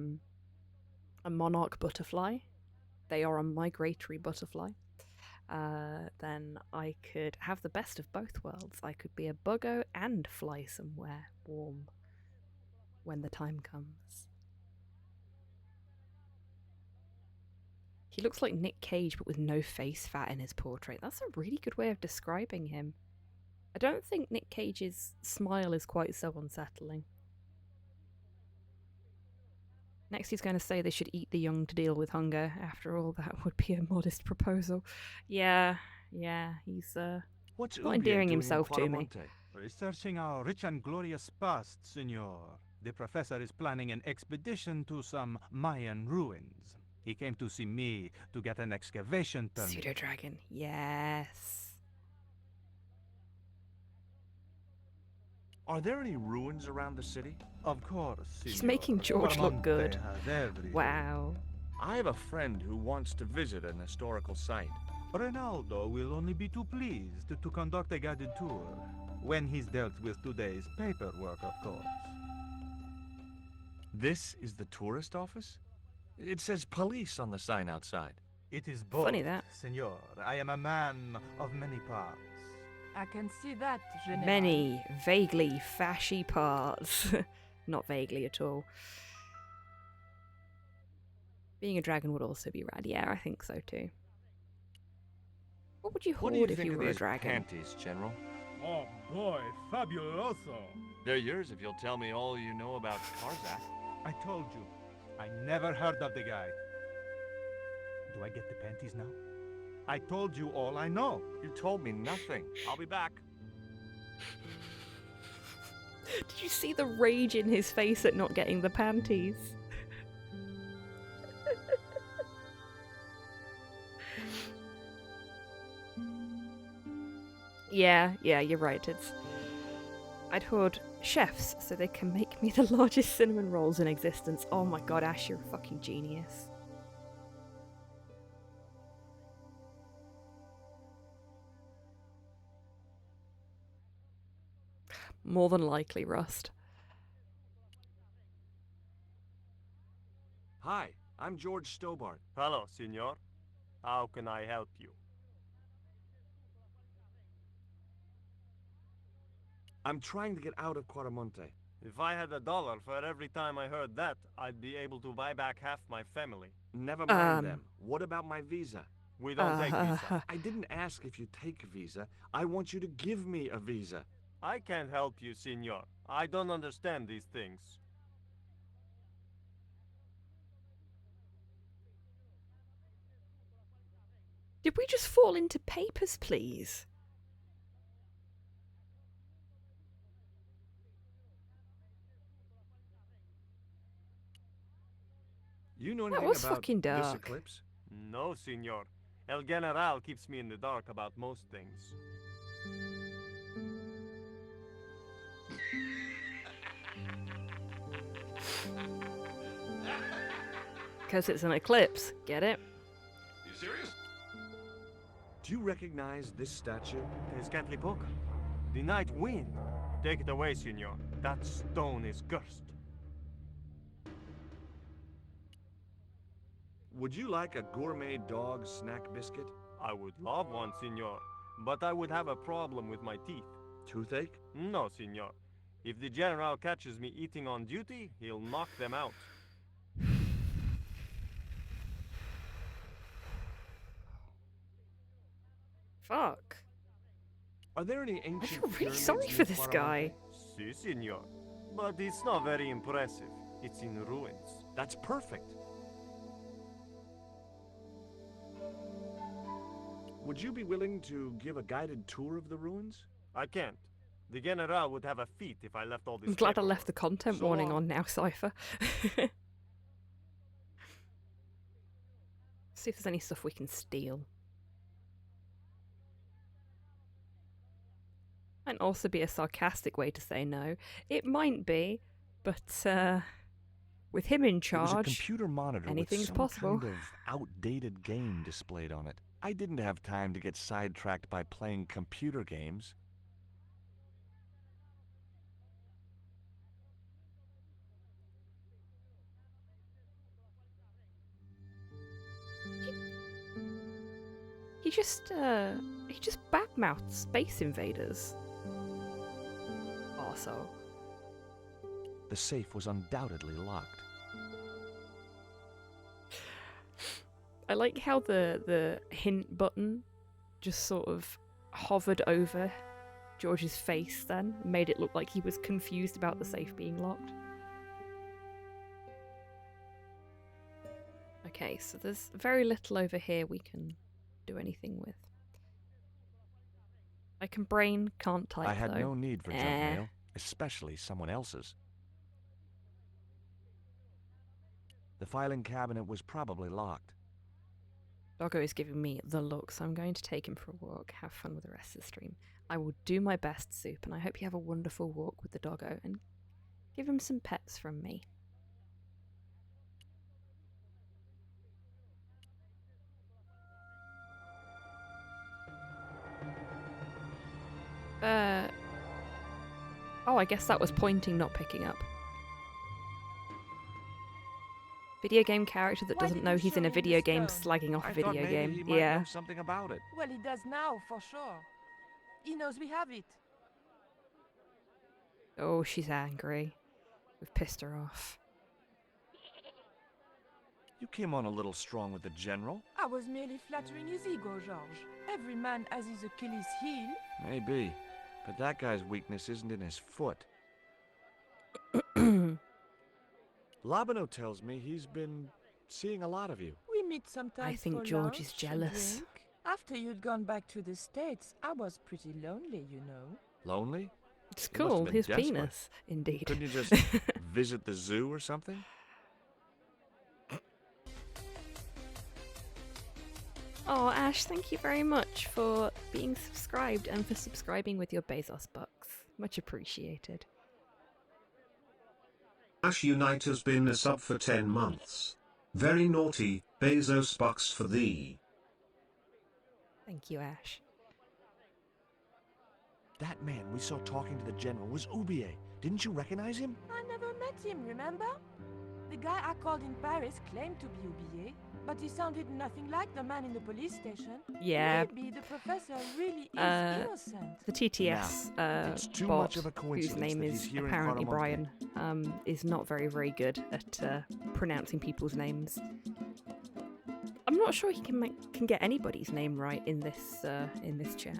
monarch butterfly, they are a migratory butterfly, then I could have the best of both worlds. I could be a buggo and fly somewhere warm when the time comes. He looks like Nick Cage, but with no face fat in his portrait. That's a really good way of describing him. I don't think Nick Cage's smile is quite so unsettling. Next he's going to say they should eat the young to deal with hunger. After all, that would be a modest proposal. Yeah, he's What's not endearing doing himself in to me. Quaramonte? Researching our rich and glorious past, senor. The professor is planning an expedition to some Mayan ruins. He came to see me to get an excavation permit. Pseudo-dragon, yes. Are there any ruins around the city? Of course, He's Signor. making George look Paramonte good. has everything. Wow. I have a friend who wants to visit an historical site. Ronaldo will only be too pleased to conduct a guided tour. When he's dealt with today's paperwork, of course. This is the tourist office? It says police on the sign outside. It is both, Funny that. Senor. I am a man of many parts. I can see that, General. Many vaguely fashy parts. Not vaguely at all. Being a dragon would also be rad. Yeah, I think so too. What would you What hoard do you if think you of were a these dragon? panties, General? Oh boy, fabuloso! They're yours if you'll tell me all you know about Tarzak. I told you, I never heard of the guy. Do I get the panties now? I told you all I know. You told me nothing. I'll be back. Did you see the rage in his face at not getting the panties? Yeah, you're right. I'd hoard chefs so they can make me the largest cinnamon rolls in existence. Oh my god, Ash, you're a fucking genius. More than likely, Rust. Hi, I'm George Stobart. Hello, Senor. How can I help you? I'm trying to get out of Quaramonte. If I had $1 for every time I heard that, I'd be able to buy back half my family. Never mind them. What about my visa? We don't take visa. I didn't ask if you take a visa. I want you to give me a visa. I can't help you, Senor. I don't understand these things. Did we just fall into papers, please? You know That anything was about fucking this dark. eclipse? No, Senor. El General keeps me in the dark about most things. Because it's an eclipse. Get it? You serious? Do you recognize this statue? Tezcatlipoca. The night wind. Take it away, Senor. That stone is cursed. Would you like a gourmet dog snack biscuit? I would love one, Senor. But I would have a problem with my teeth. Toothache? No, Senor. If the General catches me eating on duty, he'll knock them out. Fuck. Are there any I ancient feel really pyramids sorry near for this Quaramonte? guy. Si, Senor. But it's not very impressive. It's in ruins. That's perfect. Would you be willing to give a guided tour of the ruins? I can't. The General would have a fit if I left all this I'm glad I paperwork. left the content So warning long. on now, Cypher. See if there's any stuff we can steal. Might also be a sarcastic way to say no. It might be, but with him in There was a charge, computer monitor anything's with some possible. kind of outdated game displayed on it. I didn't have time to get sidetracked by playing computer games. He just backmouthed Space Invaders. Also, The safe was undoubtedly locked. I like how the hint button just sort of hovered over George's face then, made it look like he was confused about the safe being locked. Okay, so there's very little over here we can do anything with. I can brain, can't type I had though. no need for junk mail, especially someone else's. The filing cabinet was probably locked. Doggo is giving me the look, so I'm going to take him for a walk, have fun with the rest of the stream. I will do my best, Soup, and I hope you have a wonderful walk with the doggo, and give him some pets from me. Oh, I guess that was pointing, not picking up. Video game character that doesn't know he's in a video game slagging off a video game. He might know something about it. Well, he does now, for sure. He knows we have it. Oh, she's angry. We've pissed her off. You came on a little strong with the general. I was merely flattering his ego, Georges. Every man has his Achilles heel. Maybe, but that guy's weakness isn't in his foot. Labano tells me he's been seeing a lot of you. We meet sometimes. I think for George is lunch, jealous. drink. After you'd gone back to the States, I was pretty lonely, you know. Lonely? It's You must have cool, been his desperate. penis, indeed. Couldn't you just visit the zoo or something? Oh, Ash, thank you very much for being subscribed and for subscribing with your Bezos bucks. Much appreciated. Ash Unite has been a sub for 10 months. Very naughty, Bezos bucks for thee. Thank you, Ash. That man we saw talking to the general was Ubier. Didn't you recognize him? I never met him, remember? The guy I called in Paris claimed to be Oublié, but he sounded nothing like the man in the police station. Yeah. Maybe the professor really is innocent. The TTS it's too bot, much of a coincidence whose name that he's is here in apparently Caramonte. Brian, is not very, very good at pronouncing people's names. I'm not sure he can get anybody's name right in this chat.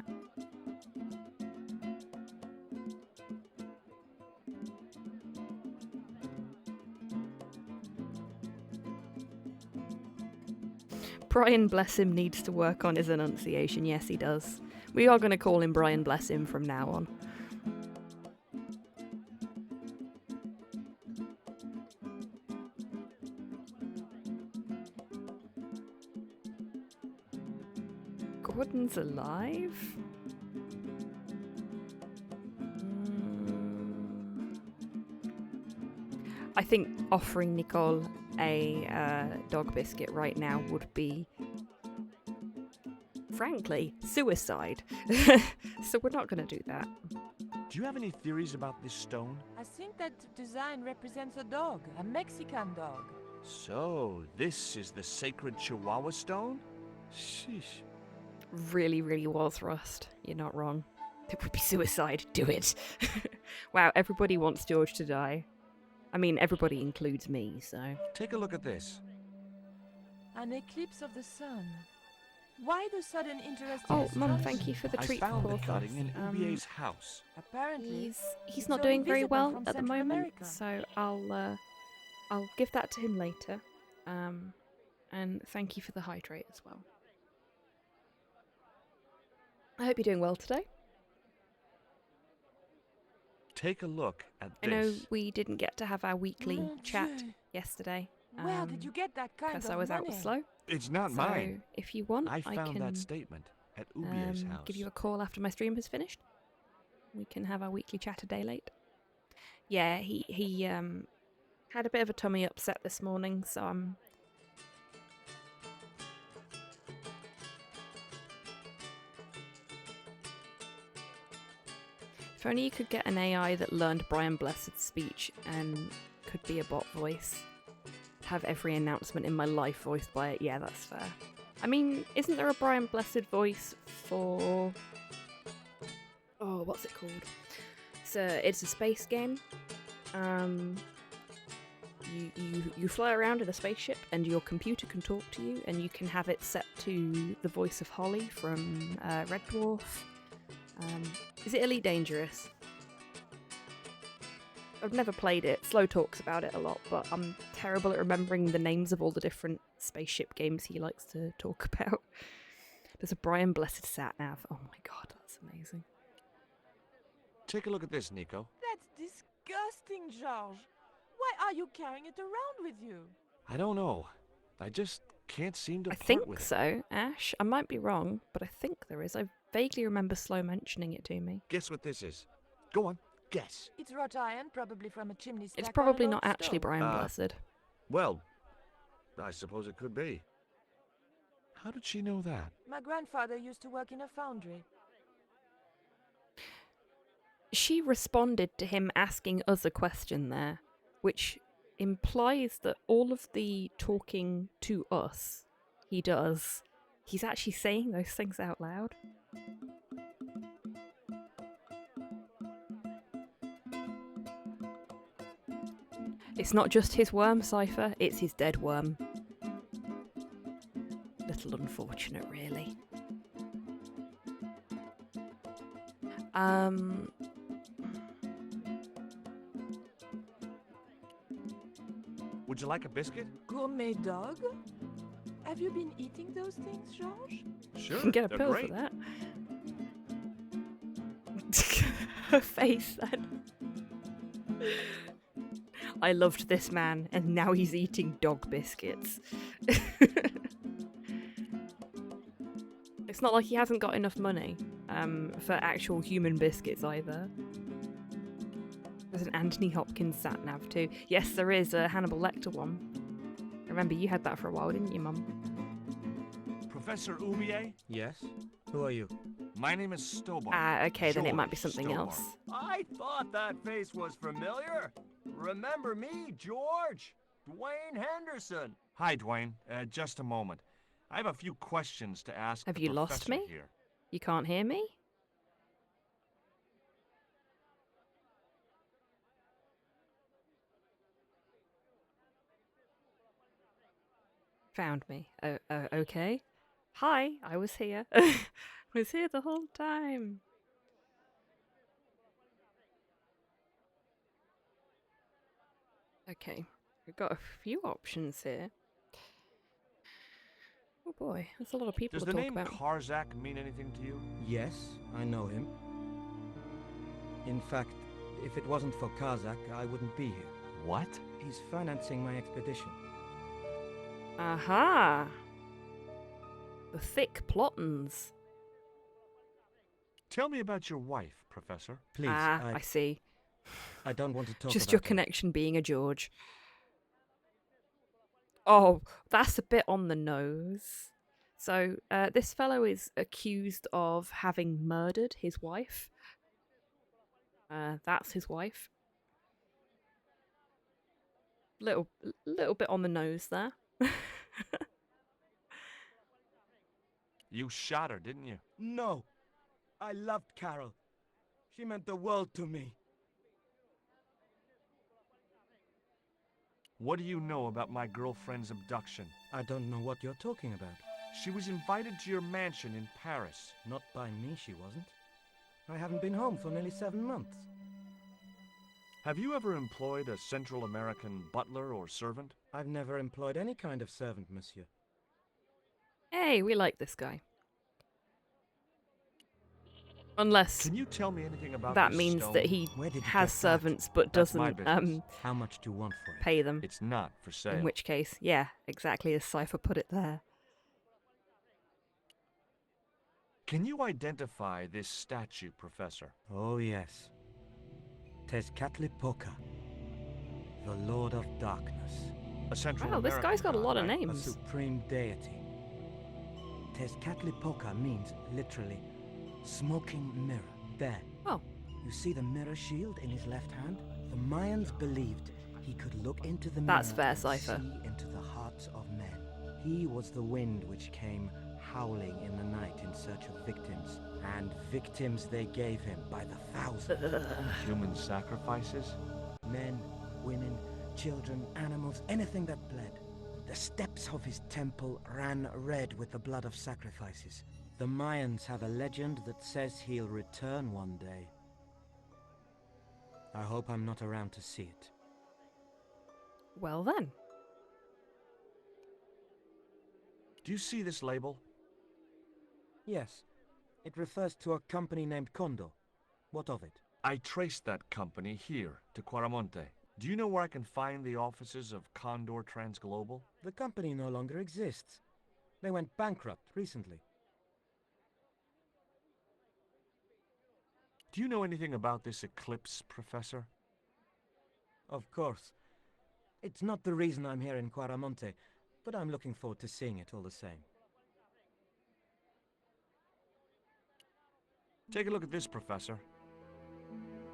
Brian Bless Him needs to work on his enunciation. Yes, he does. We are going to call him Brian Bless Him from now on. Gordon's alive? I think offering Nicole a dog biscuit right now would be, frankly, suicide. So we're not going to do that. Do you have any theories about this stone? I think that design represents a dog, a Mexican dog. So, this is the sacred Chihuahua stone? Sheesh. Really, really was Rust. You're not wrong. It would be suicide. Do it. Wow, everybody wants George to die. I mean, everybody includes me, so... Take a look at this. An eclipse of the sun. Why the sudden interest in Oh, astrology? Mum, thank you for the treat. I found the Porthos. cutting in Ubier's house. Apparently, He's it's not only doing very visible well from at the Central moment, America. so I'll give that to him later. And thank you for the hydrate as well. I hope you're doing well today. Take a look at I this. know we didn't get to have our weekly Mon chat Dieu. yesterday. Where did you get that kind of Because I was out with money? Slow. It's not So mine. if you want, I found can that statement at Ubier's house. give you a call after my stream has finished. We can have our weekly chat a day late. Yeah, he had a bit of a tummy upset this morning, so I'm... If only you could get an AI that learned Brian Blessed's speech and could be a bot voice. Have every announcement in my life voiced by it. Yeah, that's fair. I mean, isn't there a Brian Blessed voice for... Oh, what's it called? It's a space game. You fly around in a spaceship and your computer can talk to you, and you can have it set to the voice of Holly from Red Dwarf. Is it Elite Dangerous? I've never played it. Slow talks about it a lot, but I'm terrible at remembering the names of all the different spaceship games he likes to talk about. There's a Brian Blessed sat nav. Oh my god, that's amazing. Take a look at this, Nico. That's disgusting, Georges. Why are you carrying it around with you? I don't know. I just can't seem to I flirt think with it. so, Ash. I might be wrong, but I think there is. I vaguely remember Slow mentioning it to me. Guess what this is. Go on, guess. It's wrought iron, probably from a chimney stack It's on probably an not old actually stove. Brian Blessed. Well, I suppose it could be. How did she know that? My grandfather used to work in a foundry. She responded to him asking us a question there, which implies that all of the talking to us he does, he's actually saying those things out loud. It's not just his worm, Cypher, it's his dead worm. Little unfortunate, really. Would you like a biscuit? Gourmet dog? Have you been eating those things, George? Sure, You can get a they're pill great. for that. Her face then. I loved this man, and now he's eating dog biscuits. It's not like he hasn't got enough money for actual human biscuits either. There's an Anthony Hopkins sat-nav too. Yes, there is a Hannibal Lecter one. I remember you had that for a while, didn't you, Mum? Professor Umier? Yes? Who are you? My name is Stobart. Ah, okay, then it might be George something Stobart. else. I thought that face was familiar. Remember me, George? Dwayne Henderson. Hi, Dwayne. Just a moment. I have a few questions to ask Have the you lost professor me? here. You can't hear me? Found me. Okay. Hi, I was here. Was here the whole time. Okay, we've got a few options here. Oh boy, that's a lot of people Does to the talk name about. Karzak mean anything to you? Yes, I know him. In fact, if it wasn't for Kazak, I wouldn't be here. What? He's financing my expedition. Aha! The thick plottins. Tell me about your wife, Professor. Please, I see. I don't want to talk Just about your her. connection being a George. Oh, that's a bit on the nose. So, this fellow is accused of having murdered his wife. That's his wife. Little bit on the nose there. You shot her, didn't you? No! I loved Carol. She meant the world to me. What do you know about my girlfriend's abduction? I don't know what you're talking about. She was invited to your mansion in Paris. Not by me, she wasn't. I haven't been home for nearly 7 months. Have you ever employed a Central American butler or servant? I've never employed any kind of servant, monsieur. Hey, we like this guy. Unless Can you tell me anything about that this means stone? that he Where did you has get that? servants but That's my doesn't business. How much do you want for it? pay them. It's not for sale. In which case, yeah, exactly as Cypher put it there. Can you identify this statue, Professor? Oh, yes. Tezcatlipoca, the Lord of Darkness. A Central Wow, this American guy's got a god, lot of right? A names. supreme deity. Tezcatlipoca means, literally, smoking mirror. There. Oh. You see the mirror shield in his left hand? The Mayans believed he could look into the That's mirror fair, and Cypher. see into the hearts of men. He was the wind which came howling in the night in search of victims. And victims they gave him by the thousands. Human sacrifices? Men, women, children, animals, anything that bled. The steps of his temple ran red with the blood of sacrifices. The Mayans have a legend that says he'll return one day. I hope I'm not around to see it. Well then. Do you see this label? Yes. It refers to a company named Kondo. What of it? I traced that company here to Quaramonte. Do you know where I can find the offices of Condor Transglobal? The company no longer exists. They went bankrupt recently. Do you know anything about this eclipse, Professor? Of course. It's not the reason I'm here in Quaramonte, but I'm looking forward to seeing it all the same. Take a look at this, Professor.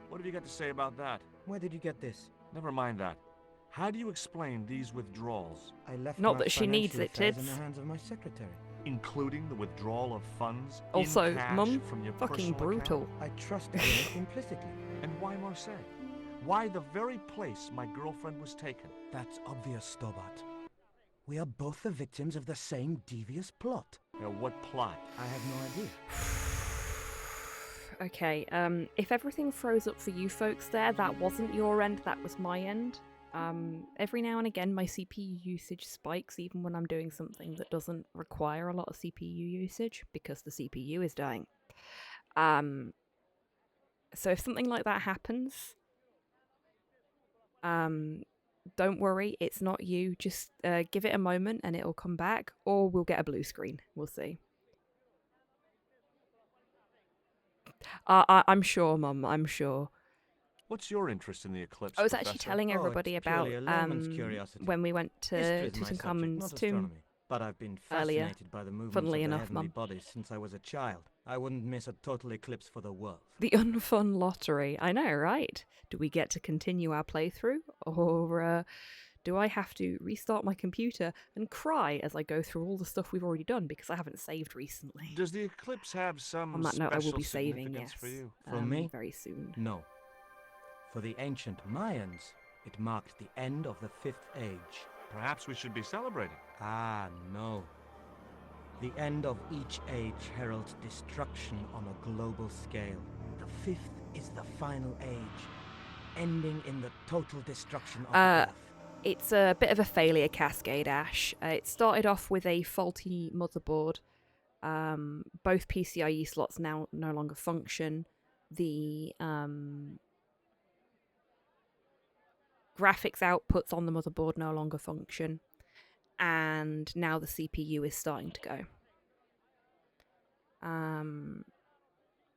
What have you got to say about that? Where did you get this? Never mind that. How do you explain these withdrawals? I left Not my that she needs financial it, affairs in Tids. the hands of my secretary. Including the withdrawal of funds Also, in cash Mum, from your fucking personal brutal. account? I trusted in it implicitly. And why Marseille? Why the very place my girlfriend was taken? That's obvious, Stobart. We are both the victims of the same devious plot. What plot? I have no idea. Okay, if everything froze up for you folks there, that wasn't your end, that was my end. Every now and again my CPU usage spikes even when I'm doing something that doesn't require a lot of CPU usage because the CPU is dying. So if something like that happens, don't worry, it's not you. Just give it a moment and it'll come back, or we'll get a blue screen. We'll see. I'm sure, Mum, I'm sure. What's your interest in the eclipse, I was actually Professor? telling everybody it's about purely a layman's curiosity. when we went to History is my subject, Tutankhamun's not tomb astronomy. But I've been earlier. fascinated by the movements Funnily of the enough, heavenly Mum. bodies since I was a child. I wouldn't miss a total eclipse for the world. The unfun lottery. I know, right? Do we get to continue our playthrough, or do I have to restart my computer and cry as I go through all the stuff we've already done because I haven't saved recently? Does the eclipse have some On that note, I will special be saving, significance yes, for you? For me? very soon. No. For the ancient Mayans, it marked the end of the Fifth Age. Perhaps we should be celebrating. Ah, no. The end of each age heralds destruction on a global scale. The fifth is the final age, ending in the total destruction of the Earth. It's a bit of a failure cascade, Ash. It started off with a faulty motherboard. Both PCIe slots now no longer function. The graphics outputs on the motherboard no longer function. And now the CPU is starting to go.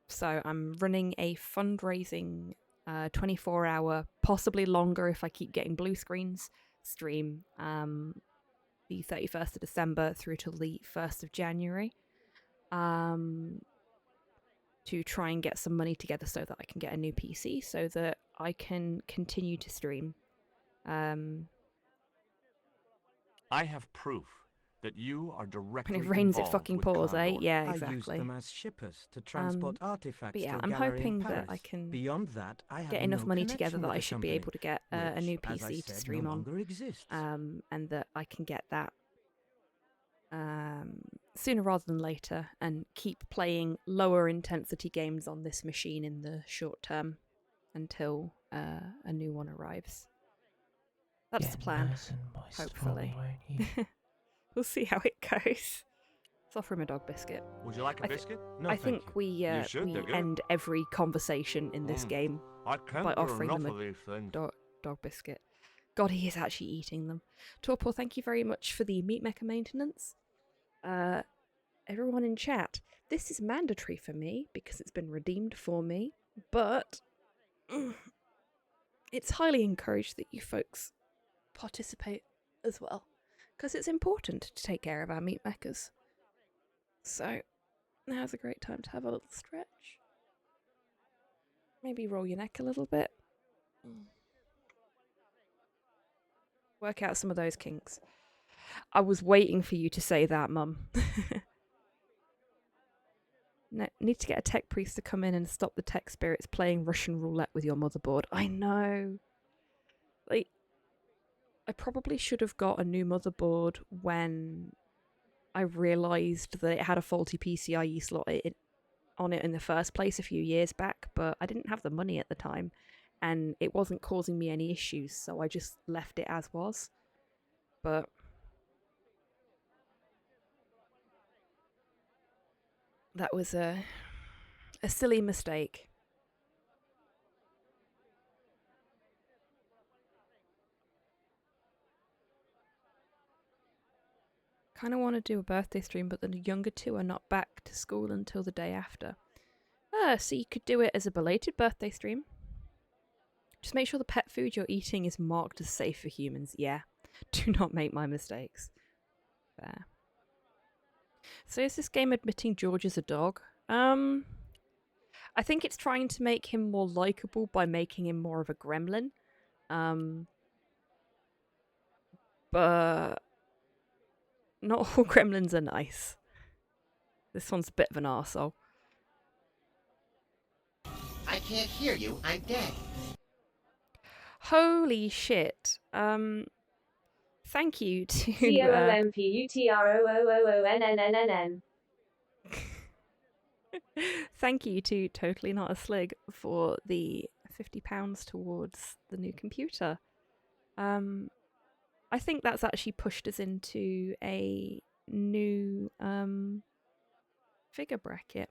So I'm running a fundraising 24-hour, possibly longer if I keep getting blue screens, stream the 31st of December through till the 1st of January to try and get some money together so that I can get a new PC so that I can continue to stream. I have proof that you are directly When it rains, it involved fucking with pours, eh? Condor. Yeah, I used exactly. them as shippers to transport artifacts But yeah, to a I'm gallery hoping in that Paris. I can Beyond that, I have get enough no money together connection that with I the should be company, able to get a which, new as I PC to said, stream no on. longer exists. And that I can get that sooner rather than later and keep playing lower intensity games on this machine in the short term until a new one arrives. That's the plan, hopefully. We'll see how it goes. Let's offer him a dog biscuit. Would you like a biscuit? No, I thank think you. we You should, they're good. end every conversation in this game I can't by get offering enough them of a these things. dog biscuit. God, he is actually eating them. Torpor, thank you very much for the meat mecha maintenance. Everyone in chat, this is mandatory for me because it's been redeemed for me, but it's highly encouraged that you folks participate as well because it's important to take care of our meat mechas. So now's a great time to have a little stretch. Maybe roll your neck a little bit. Work out some of those kinks. I was waiting for you to say that, Mum. Need to get a tech priest to come in and stop the tech spirits playing Russian roulette with your motherboard. I know. Like, I probably should have got a new motherboard when I realised that it had a faulty PCIe slot on it in the first place a few years back, but I didn't have the money at the time, and it wasn't causing me any issues, so I just left it as was. But that was a silly mistake. Kind of want to do a birthday stream, but the younger two are not back to school until the day after. So you could do it as a belated birthday stream. Just make sure the pet food you're eating is marked as safe for humans. Yeah, do not make my mistakes. There. So is this game admitting George is a dog? I think it's trying to make him more likable by making him more of a gremlin. But not all gremlins are nice. This one's a bit of an arsehole. I can't hear you. I'm dead. Holy shit. Thank you to COMPUTROOOONNNNN. thank you to Totally Not a Slig for the £50 towards the new computer. I think that's actually pushed us into a new figure bracket.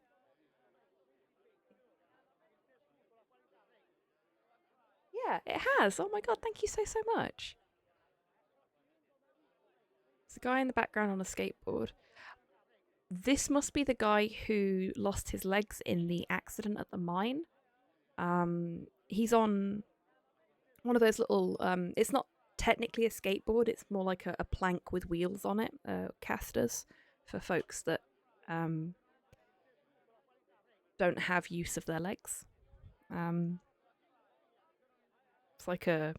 Yeah, it has. Oh my god, thank you so much. There's a guy in the background on a skateboard. This must be the guy who lost his legs in the accident at the mine. He's on one of those little, it's not technically a skateboard, it's more like a plank with wheels on it, casters, for folks that don't have use of their legs. It's like a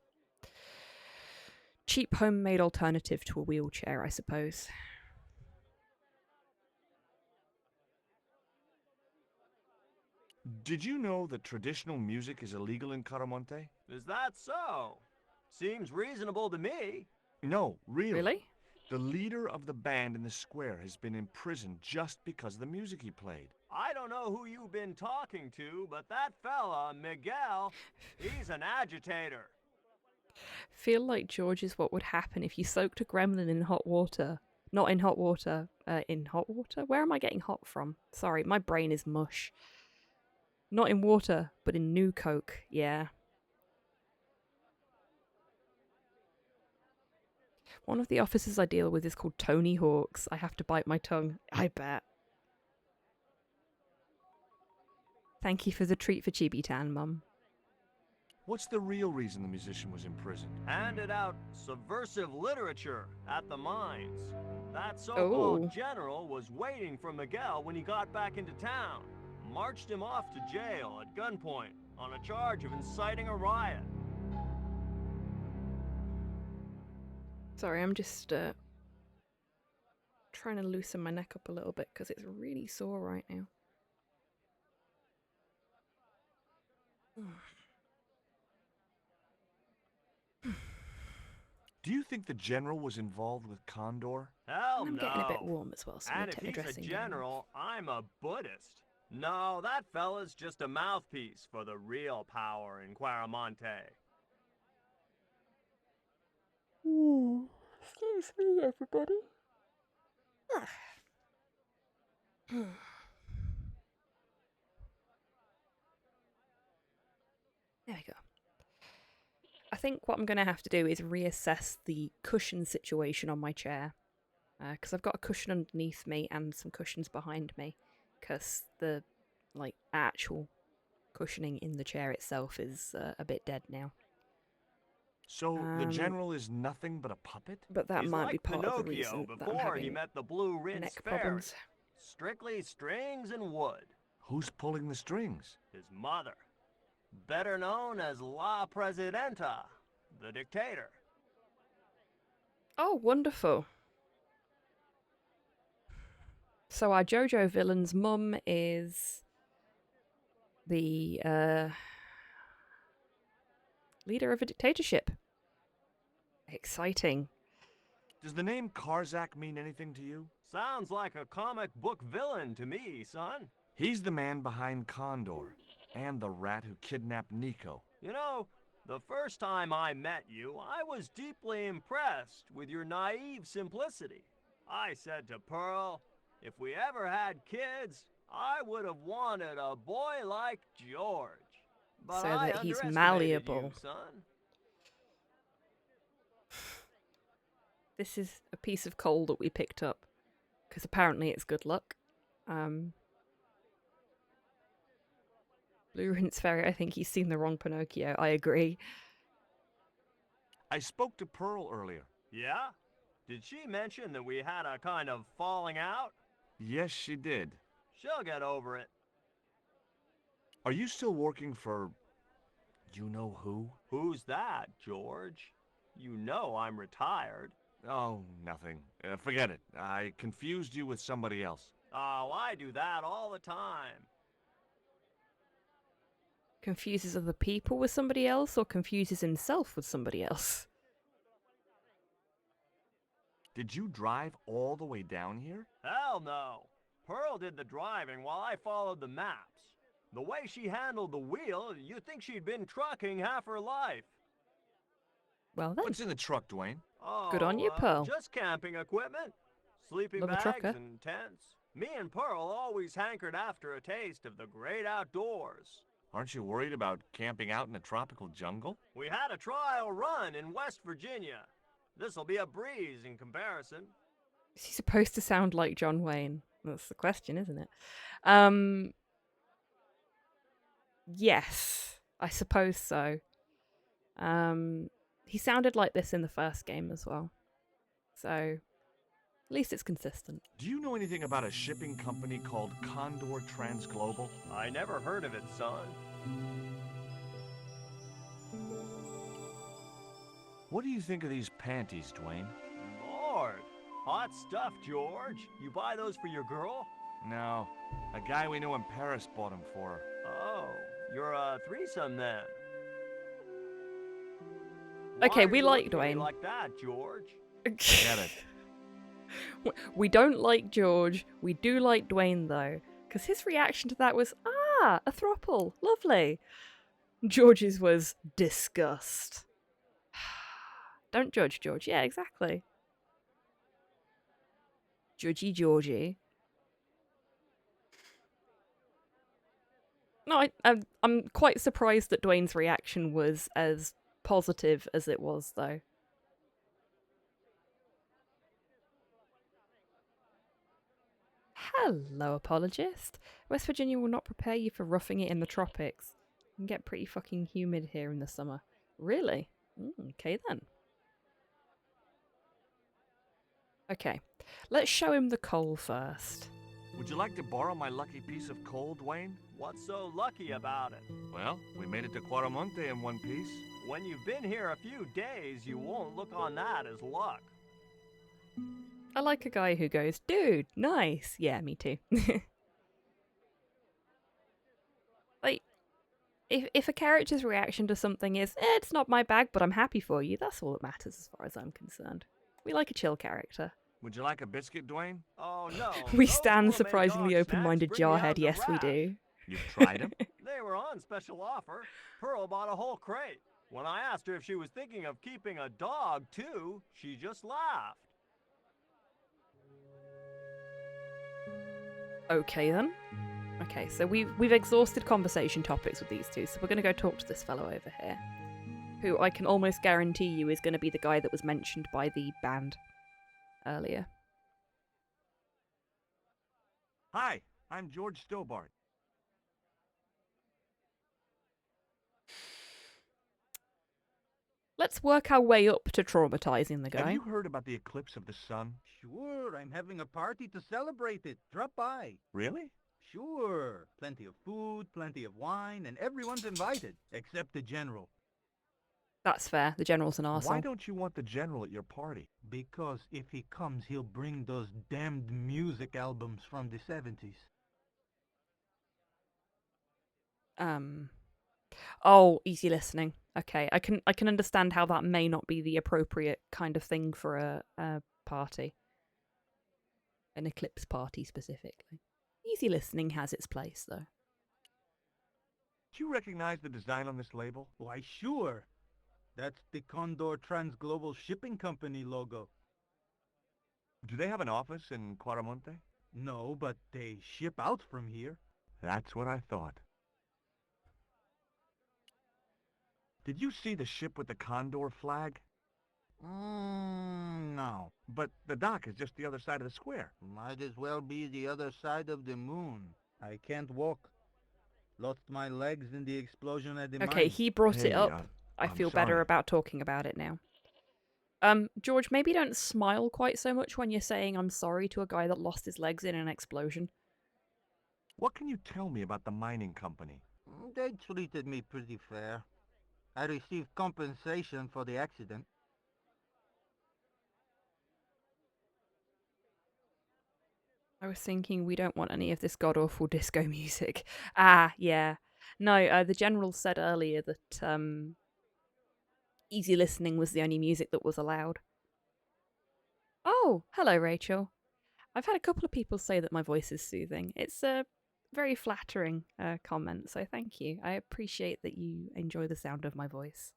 cheap homemade alternative to a wheelchair, I suppose. Did you know that traditional music is illegal in Caramonte? Is that so? Seems reasonable to me. No, really. Really? The leader of the band in the square has been imprisoned just because of the music he played. I don't know who you've been talking to, but that fella, Miguel, he's an agitator. Feel like George is what would happen if you soaked a gremlin in hot water. Not in hot water. In hot water? Where am I getting hot from? Sorry, my brain is mush. Not in water, but in new Coke. Yeah. One of the officers I deal with is called Tony Hawks. I have to bite my tongue. I bet. Thank you for the treat for HobbyTan, Mum. What's the real reason the musician was imprisoned? Handed out subversive literature at the mines. That so-called general was waiting for Miguel when he got back into town. Marched him off to jail at gunpoint on a charge of inciting a riot. Sorry, I'm just trying to loosen my neck up a little bit because it's really sore right now. Do you think the general was involved with Condor? Hell I'm no. getting a bit warm as well, so I'm And gonna if take my he's a dressing gown general, I'm a Buddhist. No, that fella's just a mouthpiece for the real power in Quaramonte. Excuse me, everybody. There we go. I think what I'm going to have to do is reassess the cushion situation on my chair. Because I've got a cushion underneath me and some cushions behind me. Because the actual cushioning in the chair itself is a bit dead now. So the general is nothing but a puppet? But that He's might like be part Pinocchio of the reason that I'm before he having met the Blue Rinse neck Fairy. problems. Strictly strings and wood. Who's pulling the strings? His mother. Better known as La Presidenta, the dictator. Oh, wonderful. So our JoJo villain's mum is the leader of a dictatorship. Exciting. Does the name Karzak mean anything to you? Sounds like a comic book villain to me, son. He's the man behind Condor, and the rat who kidnapped Nico. You know, the first time I met you, I was deeply impressed with your naive simplicity. I said to Pearl, if we ever had kids, I would have wanted a boy like George. But So I that he's underestimated malleable. you, son. This is a piece of coal that we picked up, because apparently it's good luck. Blue Rinse Ferry, I think he's seen the wrong Pinocchio. I agree. I spoke to Pearl earlier. Yeah? Did she mention that we had a kind of falling out? Yes, she did. She'll get over it. Are you still working for... you know who? Who's that, George? You know I'm retired. Oh, nothing. Forget it. I confused you with somebody else. Oh, I do that all the time. Confuses other people with somebody else, or confuses himself with somebody else? Did you drive all the way down here? Hell no. Pearl did the driving while I followed the maps. The way she handled the wheel, you'd think she'd been trucking half her life. Well then. What's in the truck, Dwayne? Oh, good on you, Pearl. Just camping equipment. Sleeping Love a bags trucker. and tents. Me and Pearl always hankered after a taste of the great outdoors. Aren't you worried about camping out in a tropical jungle? We had a trial run in West Virginia. This'll be a breeze in comparison. Is he supposed to sound like John Wayne? That's the question, isn't it? Yes, I suppose so. He sounded like this in the first game as well. So, at least it's consistent. Do you know anything about a shipping company called Condor Transglobal? I never heard of it, son. What do you think of these panties, Dwayne? Lord, hot stuff, George. You buy those for your girl? No, a guy we knew in Paris bought them for her. Oh, you're a threesome then. Okay, Why we are you like looking at me Dwayne. like that, George? Get it. We don't like George. We do like Dwayne, though. Because his reaction to that was, a throuple. Lovely. George's was disgust. Don't judge, George. Yeah, exactly. Judgy Georgie. No, I'm quite surprised that Dwayne's reaction was as positive as it was, though. Hello, apologist. West Virginia will not prepare you for roughing it in the tropics. It can get pretty fucking humid here in the summer. Really? Okay then. Okay, let's show him the coal first. Would you like to borrow my lucky piece of coal, Dwayne? What's so lucky about it? Well, we made it to Quaramonte in one piece. When you've been here a few days, you won't look on that as luck. I like a guy who goes, dude, nice. Yeah, me too. Like, if a character's reaction to something is, it's not my bag, but I'm happy for you, that's all that matters as far as I'm concerned. We like a chill character. Would you like a biscuit, Dwayne? Oh, no. We those stand gourmet surprisingly dog open-minded snacks bring me out jarhead, the yes we rash. do. You've tried them? They were on special offer. Pearl bought a whole crate. When I asked her if she was thinking of keeping a dog, too, she just laughed. Okay then. Okay, so we've exhausted conversation topics with these two, so we're going to go talk to this fellow over here, who I can almost guarantee you is going to be the guy that was mentioned by the band earlier. Hi, I'm George Stobart. Let's work our way up to traumatizing the Have guy. you heard about the eclipse of the sun? Sure, I'm having a party to celebrate it. Drop by. Really? Sure. Plenty of food, plenty of wine, and everyone's invited, except the general. That's fair. The general's an arsehole. Why don't you want the general at your party? Because if he comes, he'll bring those damned music albums from the 70s. Oh, easy listening. Okay, I can understand how that may not be the appropriate kind of thing for a party. An eclipse party specifically. Easy listening has its place though. Do you recognize the design on this label? Why, sure. That's the Condor Transglobal Shipping Company logo. Do they have an office in Quaramonte? No, but they ship out from here. That's what I thought. Did you see the ship with the Condor flag? No. But the dock is just the other side of the square. Might as well be the other side of the moon. I can't walk. Lost my legs in the explosion at the mine. Okay, he brought it up. I feel better about talking about it now. George, maybe don't smile quite so much when you're saying I'm sorry to a guy that lost his legs in an explosion. What can you tell me about the mining company? They treated me pretty fair. I received compensation for the accident. I was thinking we don't want any of this god-awful disco music. Ah, yeah. No, the General said earlier that easy listening was the only music that was allowed. Oh, hello, Rachel. I've had a couple of people say that my voice is soothing. It's a very flattering comment, so thank you. I appreciate that you enjoy the sound of my voice.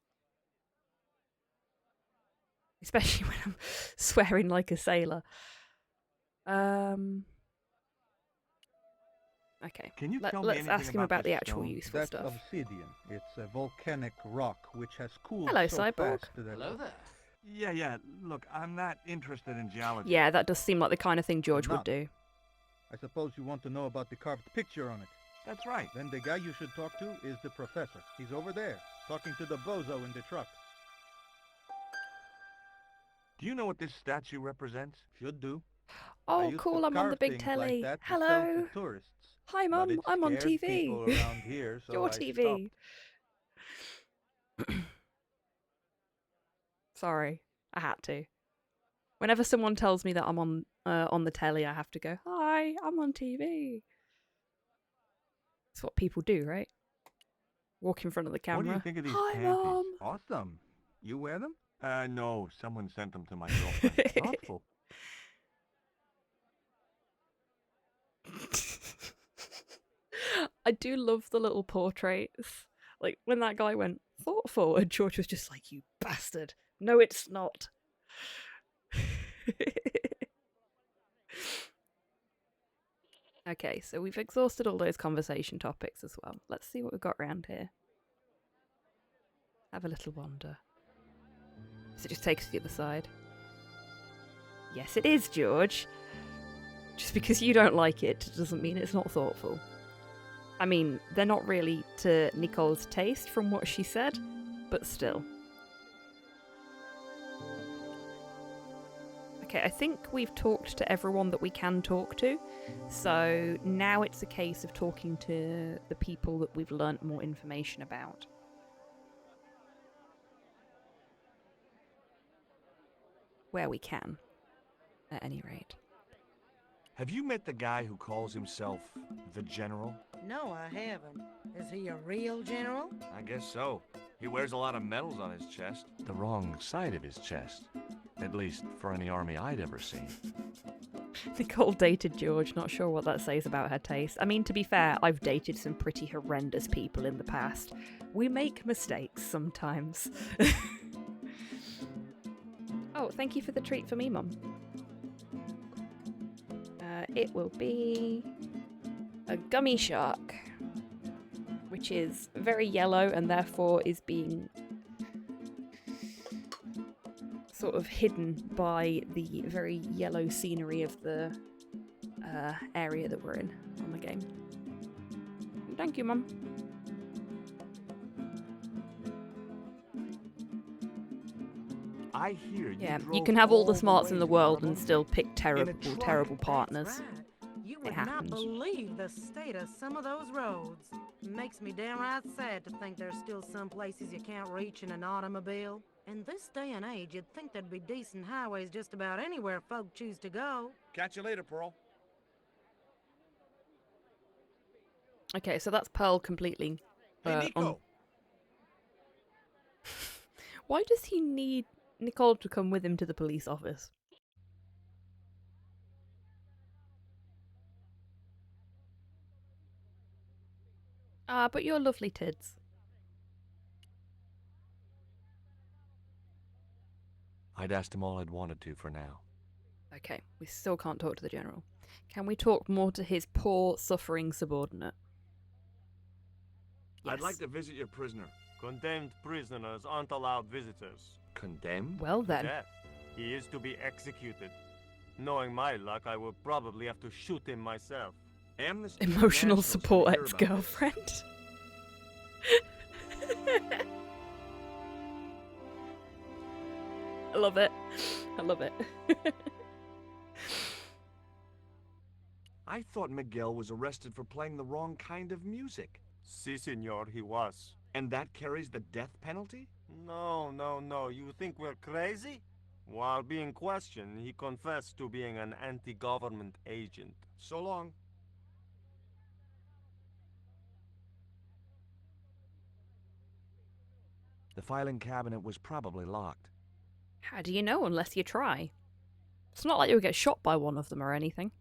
Especially when I'm swearing like a sailor. Okay. Can you tell me let's anything ask him about the this actual stone? useful That's stuff. obsidian. It's a volcanic rock which has cooled Hello, so Cyborg. fast that... Hello there. Yeah. Look, I'm not interested in geology. Yeah, that does seem like the kind of thing George would Not. do. I suppose you want to know about the carved picture on it. That's right. Then the guy you should talk to is the professor. He's over there, talking to the bozo in the truck. Do you know what this statue represents? Should do. Oh, cool, I'm on the big telly. Hello. Tourists. Hi, Mum, I'm on TV. People around here, so Your I TV. Sorry, I had to. Whenever someone tells me that I'm on the telly, I have to go, hi, I'm on TV. That's what people do, right? Walk in front of the camera. What do you think of these Hi, panties? Mom. Awesome. You wear them? No, someone sent them to my girlfriend. Thoughtful. I do love the little portraits. Like, when that guy went, thoughtful, and George was just like, you bastard. No, it's not. Okay, so we've exhausted all those conversation topics as well. Let's see what we've got around here. Have a little wander. Does it just take us to the other side? Yes, it is, George. Just because you don't like it doesn't mean it's not thoughtful. I mean, they're not really to Nicole's taste from what she said, but still. Okay, I think we've talked to everyone that we can talk to, so now it's a case of talking to the people that we've learnt more information about. Where we can, at any rate. Have you met the guy who calls himself the General? No, I haven't. Is he a real general? I guess so. He wears a lot of medals on his chest. The wrong side of his chest. At least for any army I'd ever seen. Nicole dated George, not sure what that says about her taste. I mean, to be fair, I've dated some pretty horrendous people in the past. We make mistakes sometimes. Oh, thank you for the treat for me, Mum. It will be a gummy shark, which is very yellow and therefore is being sort of hidden by the very yellow scenery of the area that we're in on the game. Thank you, Mum. I hear you can have all the smarts in the world and still pick terrible partners. Right. You It would not happens. believe the state of some of those roads. Makes me downright sad to think there's still some places you can't reach in an automobile. In this day and age, you'd think there'd be decent highways just about anywhere folk choose to go. Catch you later, Pearl. Okay, so that's Pearl completely. Hey, Nico. Why does he need Nicole to come with him to the police office? But you're lovely, Tids. I'd asked him all I'd wanted to for now. Okay, we still can't talk to the General. Can we talk more to his poor, suffering subordinate? I'd like to visit your prisoner. Condemned prisoners aren't allowed visitors. Condemned? Well then. Death. He is to be executed. Knowing my luck, I will probably have to shoot him myself. Amnesty Emotional International's support gonna hear about ex-girlfriend. I love it. I love it. I thought Miguel was arrested for playing the wrong kind of music. Si, senor, he was. And that carries the death penalty? No, no, no. You think we're crazy? While being questioned, he confessed to being an anti-government agent. So long. The filing cabinet was probably locked. How do you know unless you try? It's not like you'll get shot by one of them or anything.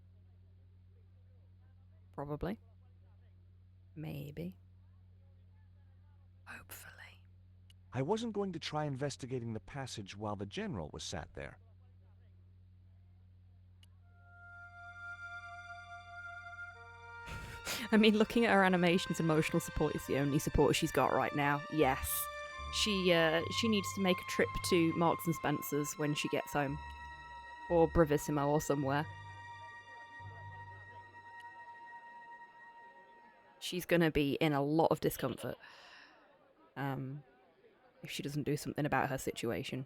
Probably. Maybe. Hopefully. I wasn't going to try investigating the passage while the general was sat there. I mean, looking at her animations, emotional support is the only support she's got right now. Yes. She needs to make a trip to Marks and Spencer's when she gets home. Or Bravissimo or somewhere. She's gonna be in a lot of discomfort. If she doesn't do something about her situation.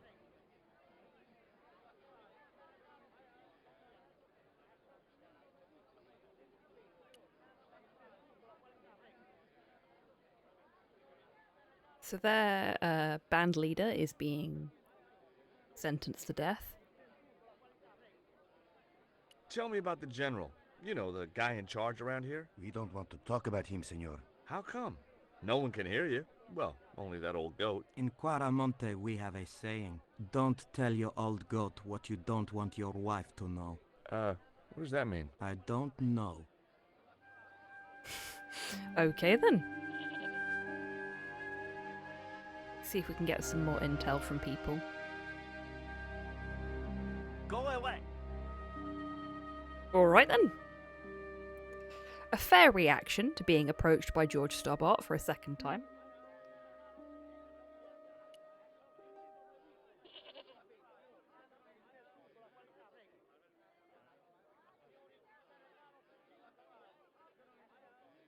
So their band leader is being sentenced to death. Tell me about the general. You know, the guy in charge around here. We don't want to talk about him, senor. How come? No one can hear you. Well, only that old goat. In Quaramonte, we have a saying. Don't tell your old goat what you don't want your wife to know. What does that mean? I don't know. Okay then. See if we can get some more intel from people. Go away. Alright then. A fair reaction to being approached by George Stobbart for a second time.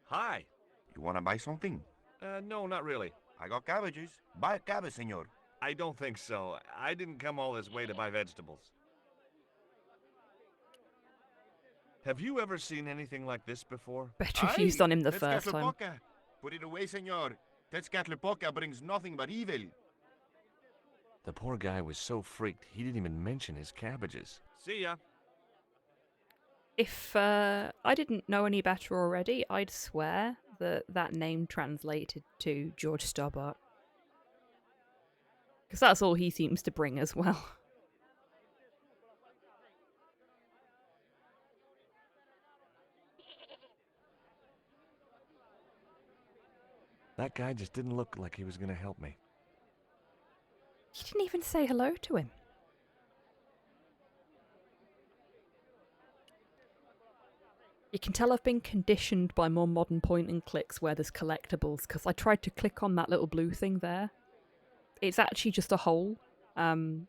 Hi. You want to buy something? No, not really. I got cabbages. Buy a cabbage, senor. I don't think so. I didn't come all this way to buy vegetables. Have you ever seen anything like this before? Better refused on him the first time. Put it away, senor. Tezcatlipoca brings nothing but evil. The poor guy was so freaked, he didn't even mention his cabbages. See ya. If I didn't know any better already, I'd swear that that name translated to George Stobbart. Because that's all he seems to bring as well. That guy just didn't look like he was going to help me. You didn't even say hello to him. You can tell I've been conditioned by more modern point and clicks where there's collectibles, because I tried to click on that little blue thing there. It's actually just a hole, and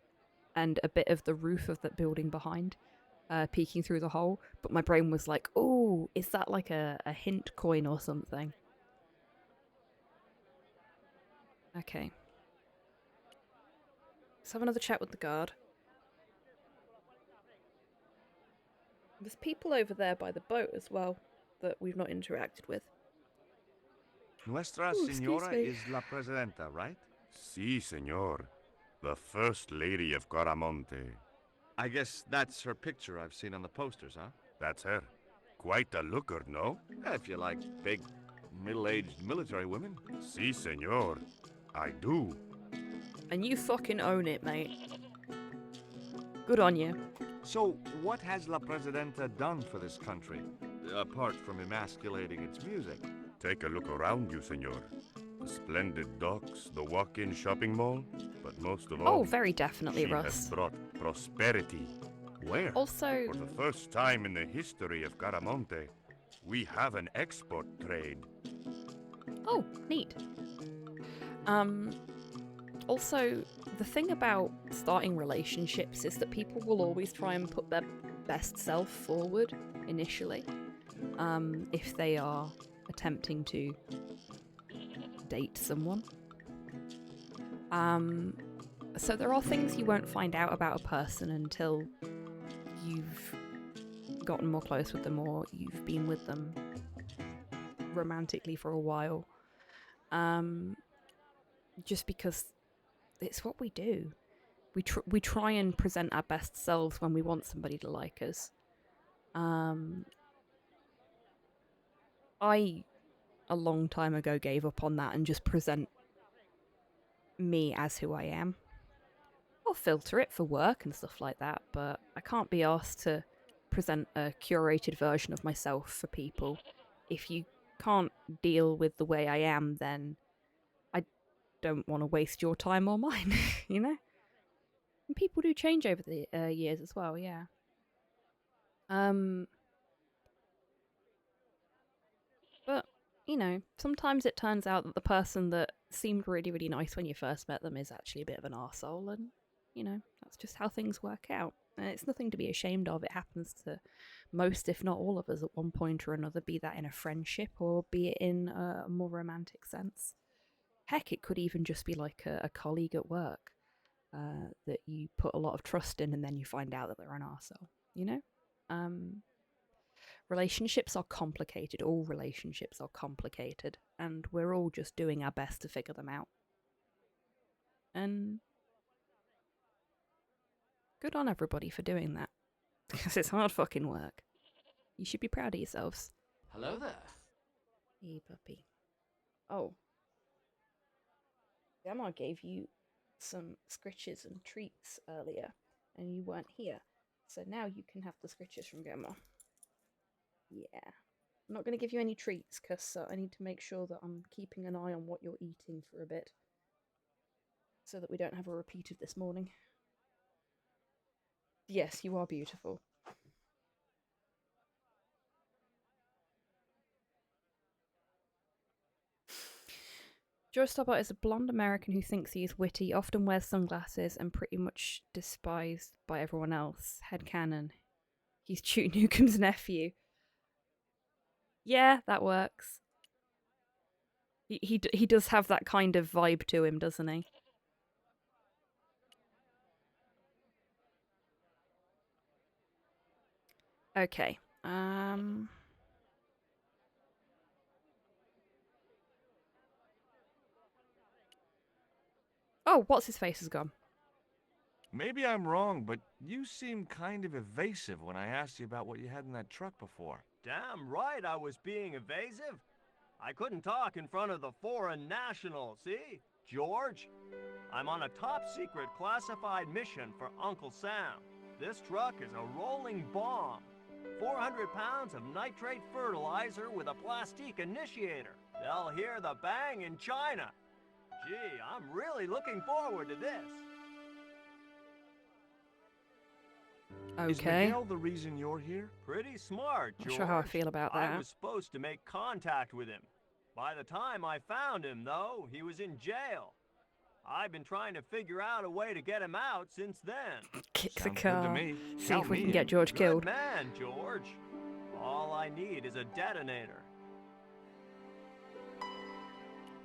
a bit of the roof of that building behind, peeking through the hole, but my brain was like, oh, is that like a hint coin or something? Okay. Let's have another chat with the guard. There's people over there by the boat as well that we've not interacted with. Nuestra Ooh, Señora excuse me. is la Presidenta, right? Si, senor. The First Lady of Coramonte. I guess that's her picture I've seen on the posters, huh? That's her. Quite a looker, no? If you like big, middle-aged military women. Si, senor. I do. And you fucking own it, mate. Good on you. So, what has La Presidenta done for this country, apart from emasculating its music? Take a look around you, senor. The splendid docks, the walk-in shopping mall, but most of all, Oh, very definitely, she Russ. has brought prosperity. Where? Also, For the first time in the history of Caramonte, we have an export trade. oh, neat. Also, the thing about starting relationships is that people will always try and put their best self forward initially, if they are attempting to date someone. So there are things you won't find out about a person until you've gotten more close with them or you've been with them romantically for a while. Just because it's what we do. We try and present our best selves when we want somebody to like us. I, a long time ago, gave up on that and just present me as who I am. I'll filter it for work and stuff like that, but I can't be asked to present a curated version of myself for people. If you can't deal with the way I am, then I don't want to waste your time or mine, you know? And people do change over the years as well, yeah. But, you know, sometimes it turns out that the person that seemed really, really nice when you first met them is actually a bit of an arsehole, and, you know, that's just how things work out. And it's nothing to be ashamed of. It happens to most, if not all of us, at one point or another, be that in a friendship or be it in a more romantic sense. Heck, it could even just be like a colleague at work that you put a lot of trust in and then you find out that they're an arsehole, you know? Relationships are complicated. All relationships are complicated. And we're all just doing our best to figure them out. And good on everybody for doing that. Because it's hard fucking work. You should be proud of yourselves. Hello there. Hey, puppy. Oh. Grandma gave you some scritches and treats earlier, and you weren't here. So now you can have the scritches from Grandma. Yeah. I'm not going to give you any treats, because I need to make sure that I'm keeping an eye on what you're eating for a bit. So that we don't have a repeat of this morning. Yes, you are beautiful. Joe Stobbart is a blonde American who thinks he is witty, often wears sunglasses, and pretty much despised by everyone else. Headcanon. He's Duke Nukem's nephew. Yeah, that works. He does have that kind of vibe to him, doesn't he? Okay. Oh, what's his face has gone. Maybe I'm wrong, but you seemed kind of evasive when I asked you about what you had in that truck before. Damn right I was being evasive. I couldn't talk in front of the foreign nationals, see? George, I'm on a top-secret classified mission for Uncle Sam. This truck is a rolling bomb. 400 pounds of nitrate fertilizer with a plastique initiator. They'll hear the bang in China. Gee, I'm really looking forward to this. Okay. Is Miguel the reason you're here? Pretty smart, George. Not sure how I feel about that. I was supposed to make contact with him. By the time I found him, though, he was in jail. I've been trying to figure out a way to get him out since then. Kick the Sounds car. good to me. See Count if we me can in. get George Good killed. man, George. All I need is a detonator.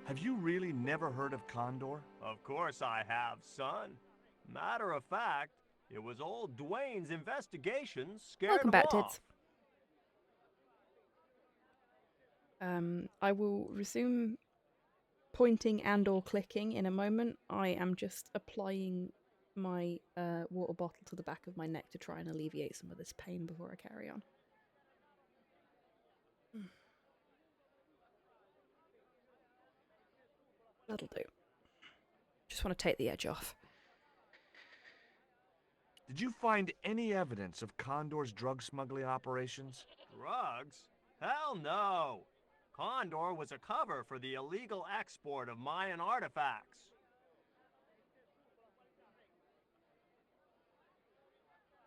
Have you really never heard of Condor? Of course I have, son. Matter of fact, it was old Dwayne's investigations scared Welcome him back, off. Tits. I will resume pointing and or clicking in a moment. I am just applying my water bottle to the back of my neck to try and alleviate some of this pain before I carry on. That'll do. Just want to take the edge off. Did you find any evidence of Condor's drug smuggling operations? Drugs? Hell no! Condor was a cover for the illegal export of Mayan artifacts.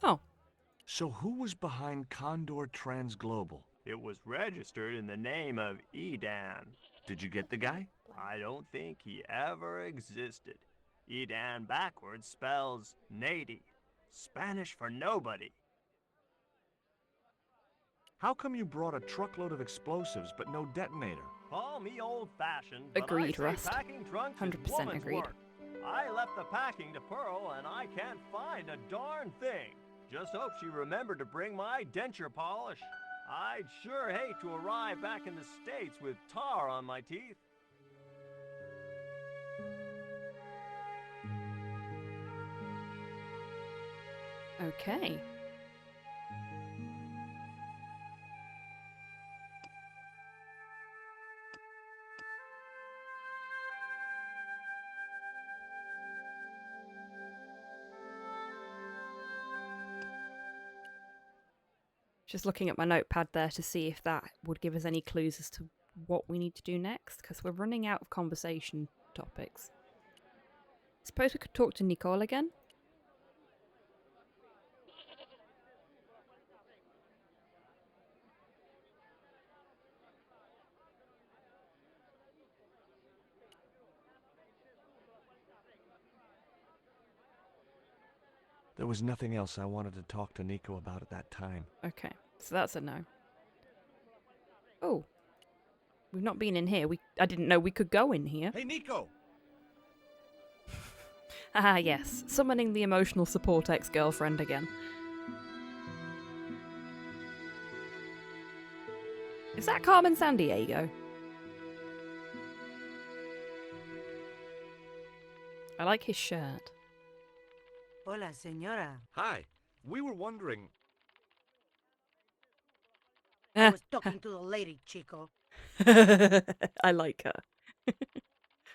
Oh. So who was behind Condor Transglobal? It was registered in the name of Edan. Did you get the guy? I don't think he ever existed. Edan backwards spells Nady, Spanish for nobody. How come you brought a truckload of explosives but no detonator? Call me old-fashioned, but Agreed, I say Rust. packing trunks 100% is woman's agreed. work. I left the packing to Pearl, and I can't find a darn thing. Just hope she remembered to bring my denture polish. I'd sure hate to arrive back in the States with tar on my teeth. Okay. Just looking at my notepad there to see if that would give us any clues as to what we need to do next, because we're running out of conversation topics. Suppose we could talk to Nicole again? There was nothing else I wanted to talk to Nico about at that time. Okay, so that's a no. Oh. We've not been in here. I didn't know we could go in here. Hey, Nico! Ah, yes. Summoning the emotional support ex-girlfriend again. Is that Carmen Sandiego? I like his shirt. Hola, señora. Hi. We were wondering... I was talking to the lady, Chico. I like her.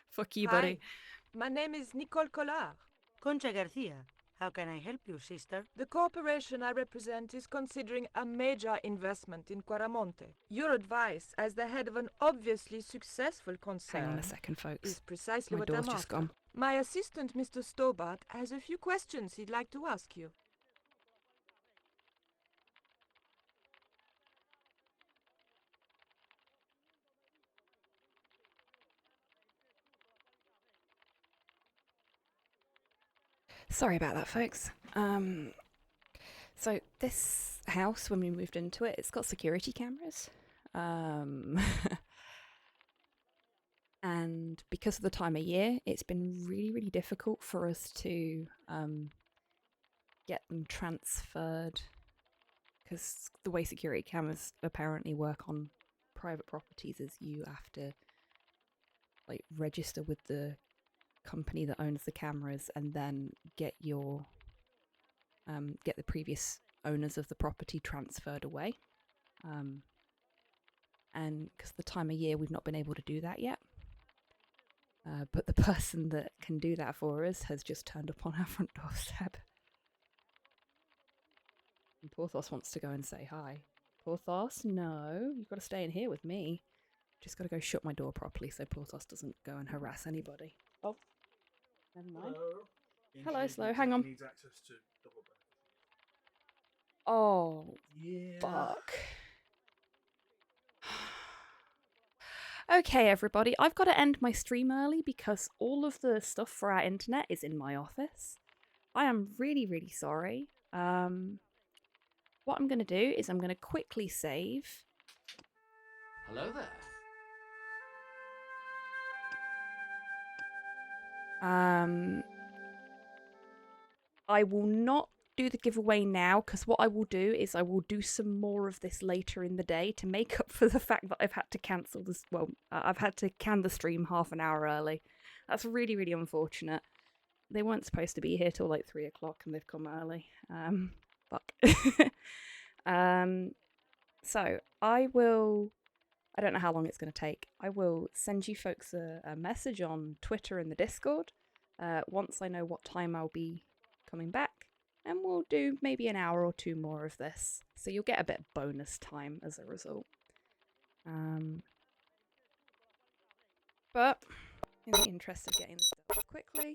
Fuck you, buddy. Hi, my name is Nicole Collard. Concha Garcia. How can I help you, sister? The corporation I represent is considering a major investment in Quaramonte. Your advice, as the head of an obviously successful concern, Hang on a second, folks. is precisely My what door's I'm just after. gone. My assistant, Mr. Stobart, has a few questions he'd like to ask you. Sorry about that, folks. So this house, when we moved into it, it's got security cameras. And because of the time of year, it's been really, really difficult for us to get them transferred, because the way security cameras apparently work on private properties is you have to like register with the company that owns the cameras and then get your get the previous owners of the property transferred away, and because the time of year we've not been able to do that yet, but the person that can do that for us has just turned up on our front doorstep, and Porthos wants to go and say hi. Porthos, no, you've got to stay in here with me. Just got to go shut my door properly so Porthos doesn't go and harass anybody. Oh, never mind. Hello, Slow. Hang on. Needs access to double bed. Oh, Yeah. fuck. Okay, everybody. I've got to end my stream early because all of the stuff for our internet is in my office. I am really, really sorry. What I'm going to do is I'm going to quickly save. Hello there. I will not do the giveaway now because what I will do is I will do some more of this later in the day to make up for the fact that I've had to cancel this. Well, I've had to can the stream half an hour early. That's really, really unfortunate. They weren't supposed to be here till like 3 o'clock and they've come early. Fuck. So I don't know how long it's going to take. I will send you folks a message on Twitter and the Discord once I know what time I'll be coming back, and we'll do maybe an hour or two more of this, so you'll get a bit of bonus time as a result. But in the interest of getting this done quickly,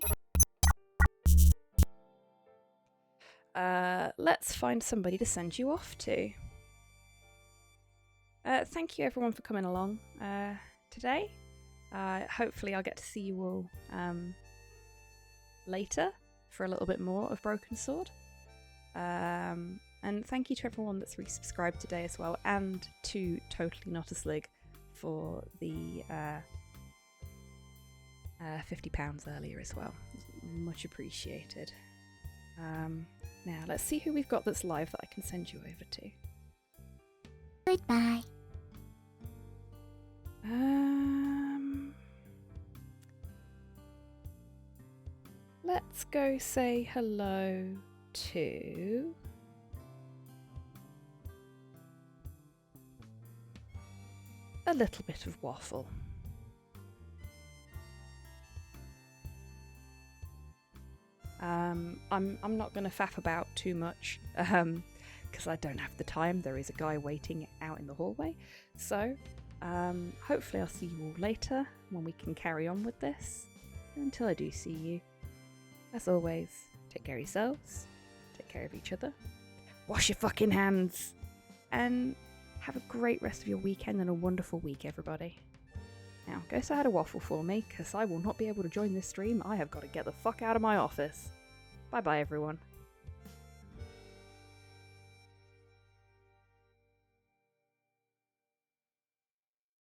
let's find somebody to send you off to. Thank you everyone for coming along today. Hopefully I'll get to see you all later for a little bit more of Broken Sword. And thank you to everyone that's resubscribed today as well, and to Totally Not a Slig for the £50 earlier as well. Much appreciated. Now let's see who we've got that's live that I can send you over to. Goodbye. Let's go say hello to a little bit of waffle. I'm not going to faff about too much because I don't have the time. There is a guy waiting out in the hallway. So hopefully I'll see you all later when we can carry on with this. Until I do see you, as always, take care of yourselves, take care of each other, wash your fucking hands, and have a great rest of your weekend and a wonderful week, everybody. Now, go say hi to Waffle for me, because I will not be able to join this stream. I have got to get the fuck out of my office. Bye-bye, everyone.